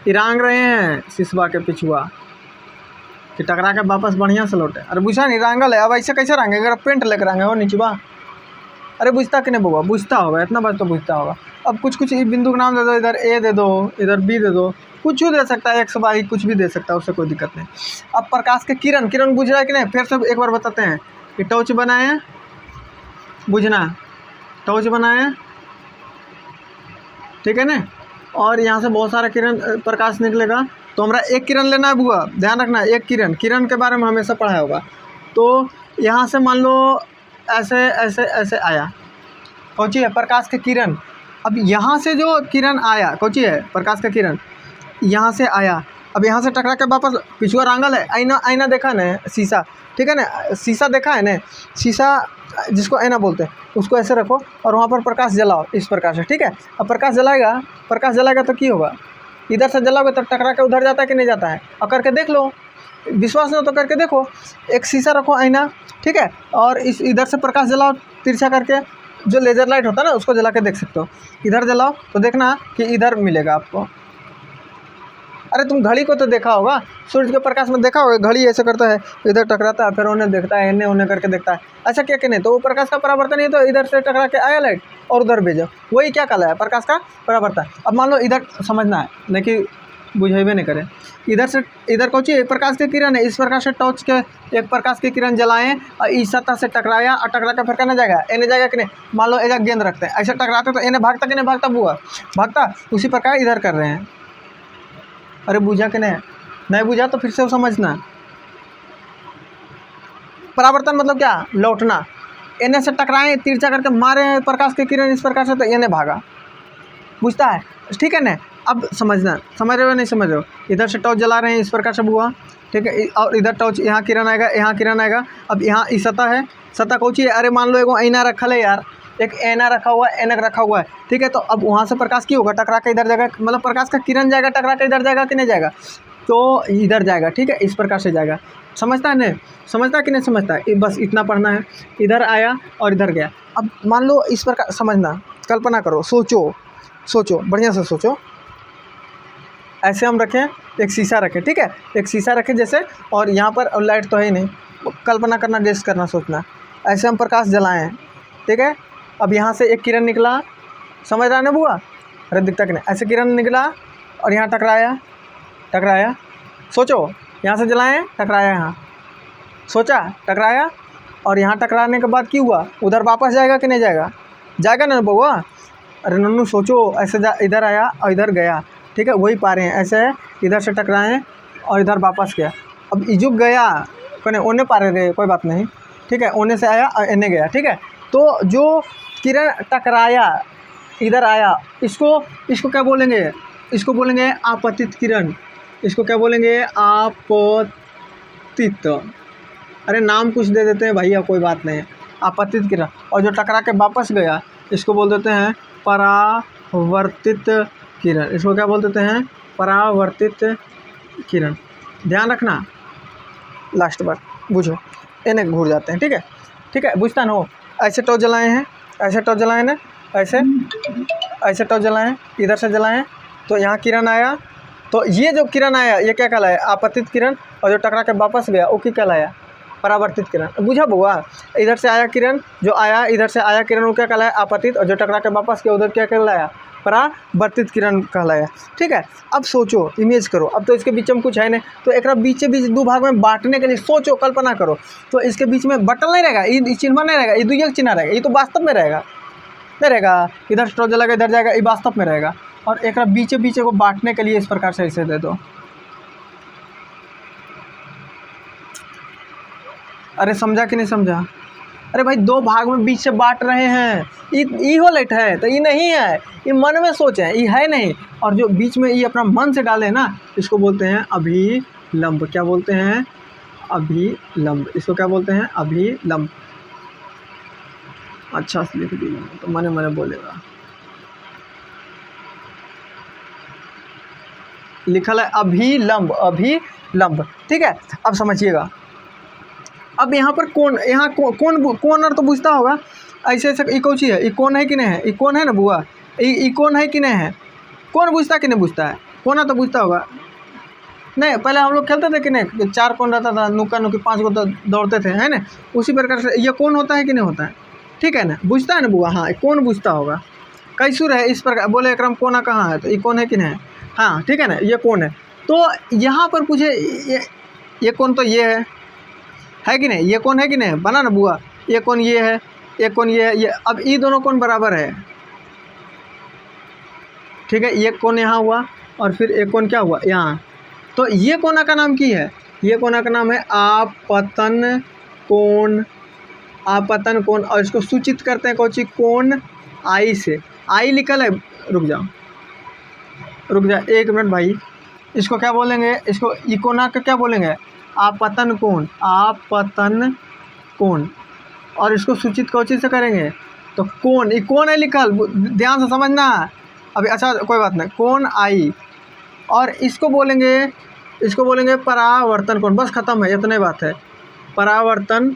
इरांग रहे हैं सिसवा के पिछुआ कि टकरा के वापस बढ़िया से लौटे। अरे बुझा नहीं, रांगल है, अब ऐसे कैसे रांगे? अगर पेंट लेकर रांगे हो नीचवा, अरे बुझता कि नहीं बउआ? बुझता होगा, इतना बात तो बुझता होगा। अब कुछ बिंदु का नाम दे दो, इधर ए दे दो, इधर बी दे दो, कुछ भी दे सकता है, एक्स वाई कुछ भी दे सकता है, उससे कोई दिक्कत नहीं। अब प्रकाश के किरण बुझ रहा है कि नहीं? फिर से एक बार बताते हैं कि टॉर्च बनाए, बुझना, टॉर्च बनाए, ठीक है ना। और यहाँ से बहुत सारा प्रकाश निकलेगा, तो हमारा एक किरण लेना है बुआ, ध्यान रखना, एक किरण के बारे में हमेशा पढ़ा होगा। तो यहाँ से मान लो ऐसे आया, कौची है? प्रकाश के किरण। अब यहाँ से जो किरण आया, कौची है? प्रकाश का किरण यहाँ से आया, अब यहाँ से टकरा के वापस पिछुआ रांगल है, आईना देखा ना, शीशा, ठीक है ना, शीशा देखा है ना, शीशा जिसको आईना बोलते हैं, उसको ऐसे रखो और वहाँ पर प्रकाश जलाओ इस प्रकार से, ठीक है। अब प्रकाश जलाएगा तो क्या होगा? इधर से जलाओगे तो टकरा के उधर जाता है कि नहीं जाता है? और करके देख लो, विश्वास नहीं हो तो करके देखो। एक शीशा रखो, आईना, ठीक है, और इस इधर से प्रकाश जलाओ तिरछा करके, जो लेज़र लाइट होता है ना उसको जला के देख सकते हो। इधर जलाओ तो देखना कि इधर मिलेगा आपको। अरे तुम घड़ी को तो देखा होगा, सूर्य के प्रकाश में देखा होगा, घड़ी ऐसे करता है, इधर टकराता है, फिर उन्हें देखता है, इन्हें उन्हें करके देखता है। अच्छा क्या कि नहीं? तो वो प्रकाश का परावर्तन ही तो इधर से टकरा के आया लाइट और उधर भेजो, वही क्या कहलाया? प्रकाश का परावर्तन। अब मान लो इधर समझना है, नहीं कि बुझेबे नहीं करे, इधर कौची प्रकाश के किरण है, इस प्रकार से टॉर्च के एक प्रकाश की किरण जलाएं और इस सतह से टकराया और टकरा के फिर कहना जाएगा इन्हें जाएगा कि नहीं? मान लो एक गेंद रखते हैं, ऐसे टकराते तो इन्हें भागता कि नहीं भागता बुआ? भागता। उसी प्रकार इधर कर रहे हैं। अरे बुझा कि नहीं बुझा तो फिर से समझना। परावर्तन मतलब क्या? लौटना। इन्हें से टकराएं, तिरछा करके मारे प्रकाश के किरण इस प्रकार से, तो इन्हें भागा, बुझता है, ठीक है ना। अब समझना, समझ रहे हो नहीं समझ रहे हो? इधर से टॉर्च जला रहे हैं, इस प्रकार से हुआ, ठीक है। और इधर टॉर्च, यहाँ किरण आएगा, यहाँ किरण आएगा। अब यहाँ इस सतह है, सतह कौन सी है? अरे मान लो एगो आईना रखल है यार, एक ऐना रखा हुआ है, ऐनक रखा हुआ है, ठीक है। तो अब वहाँ से प्रकाश की होगा, टकरा के इधर जाएगा, मतलब प्रकाश का किरण जाएगा, टकरा के इधर जाएगा कि नहीं जाएगा? तो इधर जाएगा, ठीक है, इस प्रकार से जाएगा। समझता है नहीं? समझता है कि नहीं समझता है? बस इतना पढ़ना है। इधर आया और इधर गया। अब मान लो इस प्रकार, समझना, कल्पना करो, सोचो, सोचो, बढ़िया से सोचो। ऐसे हम रखें, एक शीशा रखें, ठीक है, एक शीशा रखें जैसे, और यहाँ पर लाइट तो है ही नहीं, कल्पना करना, गेस करना, सोचना। ऐसे हम प्रकाश जलाएं, ठीक है। अब यहाँ से एक किरण निकला, समझ रहा है ना बुआ? अरे दिखता कि नहीं? ऐसे किरण निकला और यहाँ टकराया, टकराया, सोचो, यहाँ से जलाएं, टकराया, यहाँ सोचा, टकराया, और यहाँ टकराने के बाद क्या हुआ? उधर वापस जाएगा कि नहीं जाएगा? जाएगा ना बुआ? अरे नन्नू सोचो, ऐसे इधर आया और इधर गया, ठीक है, वही पा रहे हैं। ऐसे है, इधर से टकराए और इधर वापस गया। अब इजुक गया, कोने ओने पा रहे थे, कोई बात नहीं, ठीक है, ओने से आया और एने गया, ठीक है। तो जो किरण टकराया, इधर आया, इसको क्या बोलेंगे? इसको बोलेंगे आपतित किरण। इसको क्या बोलेंगे? आपतित। अरे नाम कुछ दे देते हैं भैया, कोई बात नहीं, आपतित किरण। और जो टकरा के वापस गया, इसको बोल देते हैं परावर्तित किरण। इसको क्या बोल देते हैं? परावर्तित किरण। ध्यान रखना, लास्ट बार बुझो, इन्हें घूर जाते हैं, ठीक है, ठीक है, बुझता ना हो? ऐसे टॉर्च जलाए हैं, ऐसे टॉर्च जलाए ना, ऐसे ऐसे टॉर्च जलाएं, इधर से जलाएं, तो यहाँ किरण आया, तो ये जो किरण आया ये क्या कहलाया? आपतित किरण। और जो टकरा के वापस गया वो क्या कहलाया? परावर्तित किरण। बुझा बुआ? इधर से आया किरण, जो आया इधर से आया किरण वो क्या कहलाया? आपतित। और जो टकरा के वापस गया उधर क्या कहलाया? परावर्तित किरण कहलाया, ठीक है। अब सोचो, इमेज करो, अब तो इसके बीच में कुछ है नहीं, तो एक बीच बीच दो भाग में बांटने के लिए सोचो, कल्पना करो, तो इसके बीच में बटन नहीं रहेगा, ये चिन्ह नहीं रहेगा, ये दुइया चिन्ह रहेगा, ये तो वास्तव में रहेगा, नहीं रहेगा। इधर स्ट्रो जलेगा, इधर जाएगा, ये वास्तव में रहेगा। और एक बीचे बीचे को बांटने के लिए इस प्रकार से ऐसे दे दो। अरे समझा कि नहीं समझा? अरे भाई दो भाग में बीच से बांट रहे हैं, ये हो लेट है, तो ये नहीं है, ये मन में सोच है, ये है नहीं। और जो बीच में ये अपना मन से डाले ना, इसको बोलते हैं अभिलंब। क्या बोलते हैं? अभिलंब। इसको क्या बोलते हैं? अभिलंब। अच्छा से लिख दीजिए तो मने मने बोलेगा। लिखल है अभिलंब, अभिलंब, ठीक है। अब समझिएगा, अब यहाँ पर कौन, यहाँ कौन और तो बुझता होगा, ऐसे ऐसे ये कौन सी है? ये कौन है कि नहीं है? ये कौन है ना बुआ? ये कौन है कि नहीं है? कौन बुझता कि नहीं बुझता है? कौन तो बुझता होगा। नहीं, पहले हम लोग खेलते थे कि नहीं, 4 कौन रहता था, नुक्का नुक्की 5 को तो दौड़ते थे, है ना? उसी प्रकार से ये कौन होता है कि नहीं होता है? ठीक है ना, बुझता है ना बुआ? हाँ, कौन बुझता होगा। कैसूर है इस प्रकार, बोले एकरम कोना कहाँ है, तो ये कौन है कि नहीं है? हाँ, ठीक है ना, ये कौन है। तो यहाँ पर पूछे ये कौन, तो ये है कि नहीं? ये कौन है कि नहीं? बना ना बुआ? ये कौन ये है, ये कौन ये है, ये। अब ये दोनों कौन बराबर है, ठीक है। ये कौन यहाँ हुआ और फिर एक कौन क्या हुआ यहाँ। तो ये कोना का नाम की है, ये कोना का नाम है आपतन कोण। आपतन कोण। और इसको सूचित करते हैं कौन सी? कोण आई से। आई लिखल है, रुक जा 1 मिनट भाई। इसको क्या बोलेंगे? इसको इकोना का क्या बोलेंगे? आपतन कोण, आपतन कोण। और इसको सूचित कौन चीज़ से करेंगे? तो कोण, ये कौन है लिखल, ध्यान से समझना अभी। अच्छा कोई बात नहीं, कोण आई। और इसको बोलेंगे परावर्तन कोण। बस ख़त्म है, इतने बात है। परावर्तन,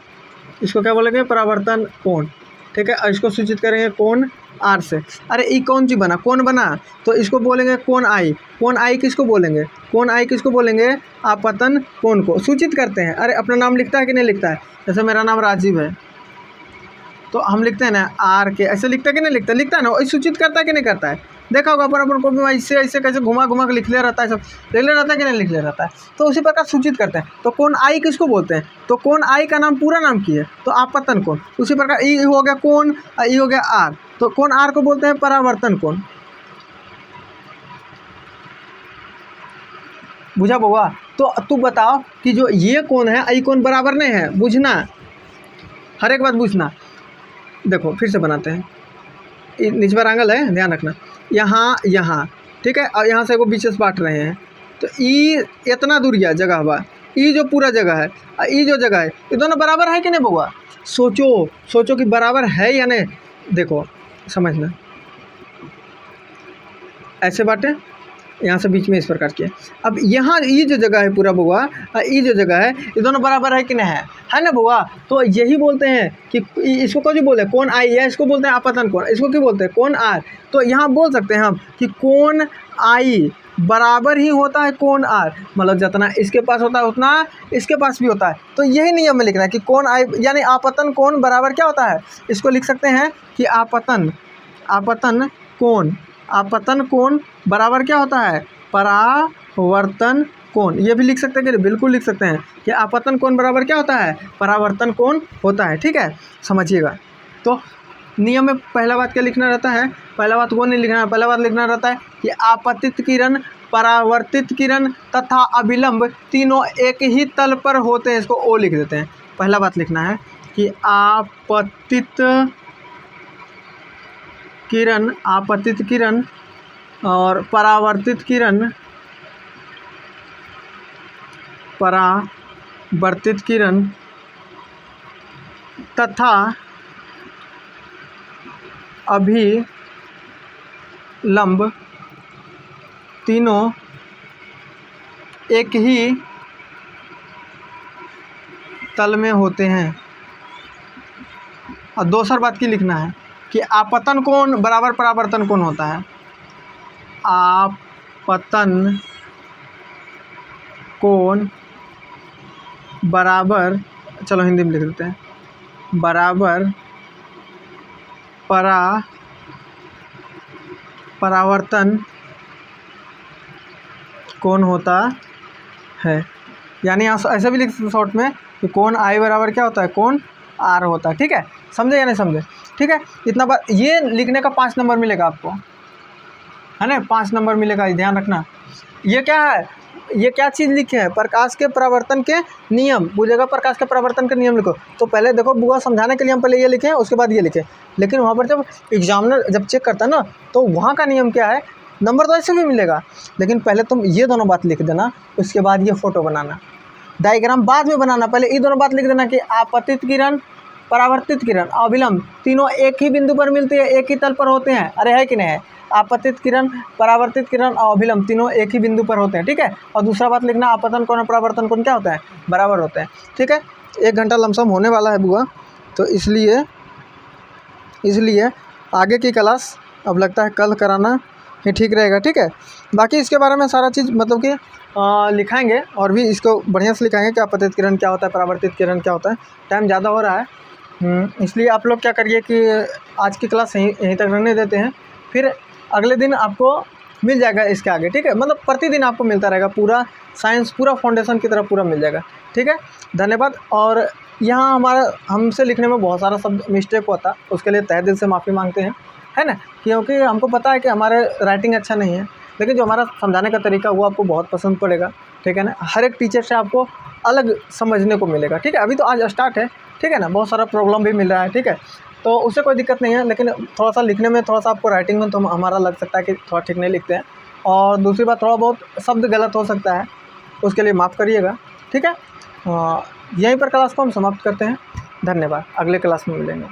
इसको क्या बोलेंगे? परावर्तन कोण, ठीक है। और इसको सूचित करेंगे कोण आर से। अरे ये कौन सी बना? कौन बना, तो इसको बोलेंगे कोण आई। कोण आई किसको बोलेंगे? कोण आई किसको बोलेंगे? आपतन कोण को सूचित करते हैं। अरे अपना नाम लिखता है कि नहीं लिखता है? जैसे मेरा नाम राजीव है, तो हम लिखते हैं ना आर के, ऐसे लिखता है कि नहीं लिखता? लिखता है ना, वही सूचित करता है कि नहीं करता है? देखा होगा अपन को भी ऐसे ऐसे कैसे घुमा के लिख ले रहता है, सब लिख ले रहता है कि नहीं लिख ले रहता है। तो उसी प्रकार सूचित करते हैं। तो कोण आई किसको बोलते हैं? तो कोण आई का नाम पूरा नाम की है, तो आपतन कोण। उसी प्रकार ई हो गया कोण, ई हो गया आर, तो कोण आर को बोलते हैं परावर्तन कोण। बुझा बउआ? तो तू बताओ कि जो ये कौन है, आई कौन बराबर नहीं है, बुझना, हर एक बात बुझना। देखो फिर से बनाते हैं, निचवा एंगल है, ध्यान रखना। यहाँ ठीक है। और यहाँ से वो बीचेस बांट रहे हैं, तो ई इतना दूरिया जगह बा, ई जो पूरा जगह है और ई जो जगह है, ये दोनों बराबर है कि नहीं बउआ? सोचो कि बराबर है या नहीं। देखो समझना, ऐसे बांटे, यहाँ से बीच में इस प्रकार किया। अब यहाँ ये जो जगह है पूरा बउआ, ये जो जगह है, ये दोनों बराबर है कि नहीं है ना बउआ? तो यही बोलते हैं कि इसको कौन बोलते हैं, कोण आई, या इसको बोलते हैं आपतन कोण, इसको क्यों बोलते हैं, कोण आर। तो यहाँ बोल सकते हैं हम कि कोण आई बराबर ही होता है कोण आर, मतलब जितना इसके पास होता है उतना इसके पास भी होता है। तो यही नियम में लिखना है कि कोण आई यानी आपतन कोण बराबर क्या होता है, इसको लिख सकते हैं कि आपतन कोण बराबर क्या होता है, परावर्तन कोण। ये भी लिख सकते हैं कि बिल्कुल लिख सकते हैं कि आपतन कोण बराबर क्या होता है, परावर्तन कोण होता है। ठीक है, समझिएगा। तो नियम में पहला बात क्या लिखना रहता है, पहला बात वो नहीं लिखना है, पहला बात लिखना रहता है कि आपतित किरण, परावर्तित किरण तथा अभिलंब तीनों एक ही तल पर होते हैं। इसको ओ लिख देते हैं। पहला बात लिखना है कि आपतित किरण और परावर्तित किरण तथा अभिलंब तीनों एक ही तल में होते हैं। और दूसरा बात की लिखना है कि आपतन कोण बराबर परावर्तन कोण होता है। आपतन कोण बराबर, चलो हिंदी में लिख देते हैं, बराबर परावर्तन कोण होता है। यानी ऐसा भी लिख सकते शॉर्ट में कि कोण आई बराबर क्या होता है, कोण आर होता है। ठीक है, समझे या नहीं समझे? ठीक है, इतना बात ये लिखने का 5 नंबर मिलेगा आपको, है ना, 5 नंबर मिलेगा, ध्यान रखना। ये क्या है, ये क्या चीज़ लिखे है, प्रकाश के परावर्तन के नियम। पूछेगा प्रकाश के परावर्तन के नियम लिखो, तो पहले देखो बुआ समझाने के लिए हम पहले ये लिखे, उसके बाद ये लिखे। लेकिन वहाँ पर जब एग्जामिनर जब चेक करता है ना, तो वहाँ का नियम क्या है, नंबर तो ऐसे भी मिलेगा, लेकिन पहले तुम ये दोनों बात लिख देना, उसके बाद ये फ़ोटो बनाना, डायग्राम बाद में बनाना। पहले ये दोनों बात लिख देना कि आपतित किरण, परावर्तित किरण, अभिलंब तीनों एक ही बिंदु पर मिलते हैं, एक ही तल पर होते हैं। अरे है कि नहीं है? आपतित किरण, परावर्तित किरण और अभिलंब तीनों एक ही बिंदु पर होते हैं। ठीक है, और दूसरा बात लिखना, आपतन कोण और परावर्तन कोण क्या होता है, बराबर होते हैं। ठीक है, 1 घंटा लमसम होने वाला है बुआ, तो इसलिए आगे की क्लास अब लगता है कल कराना ही ठीक रहेगा। ठीक है, बाकी इसके बारे में सारा चीज़ मतलब कि लिखाएंगे, और भी इसको बढ़िया से लिखाएंगे कि आपतित किरण क्या होता है, परावर्तित किरण क्या होता है। टाइम ज़्यादा हो रहा है, इसलिए आप लोग क्या करिए कि आज की क्लास यहीं तक रहने देते हैं, फिर अगले दिन आपको मिल जाएगा इसके आगे। ठीक है, मतलब प्रतिदिन आपको मिलता रहेगा, पूरा साइंस पूरा फाउंडेशन की तरह पूरा मिल जाएगा। ठीक है, धन्यवाद। और यहाँ हमसे लिखने में बहुत सारा शब्द मिस्टेक होता, उसके लिए तहे दिल से माफ़ी मांगते हैं, है ना, क्योंकि हमको पता है कि हमारे राइटिंग अच्छा नहीं है, लेकिन जो हमारा समझाने का तरीका वो आपको बहुत पसंद पड़ेगा। ठीक है ना, हर एक टीचर से आपको अलग समझने को मिलेगा। ठीक है, अभी तो आज स्टार्ट है, ठीक है ना, बहुत सारा प्रॉब्लम भी मिल रहा है। ठीक है, तो उससे कोई दिक्कत नहीं है, लेकिन थोड़ा सा लिखने में, थोड़ा सा आपको राइटिंग में तो हमारा लग सकता है कि थोड़ा ठीक नहीं लिखते हैं, और दूसरी बात थोड़ा बहुत शब्द गलत हो सकता है, उसके लिए माफ़ करिएगा। ठीक है, यहीं पर क्लास को हम समाप्त करते हैं। धन्यवाद, अगले क्लास में मिलेंगे।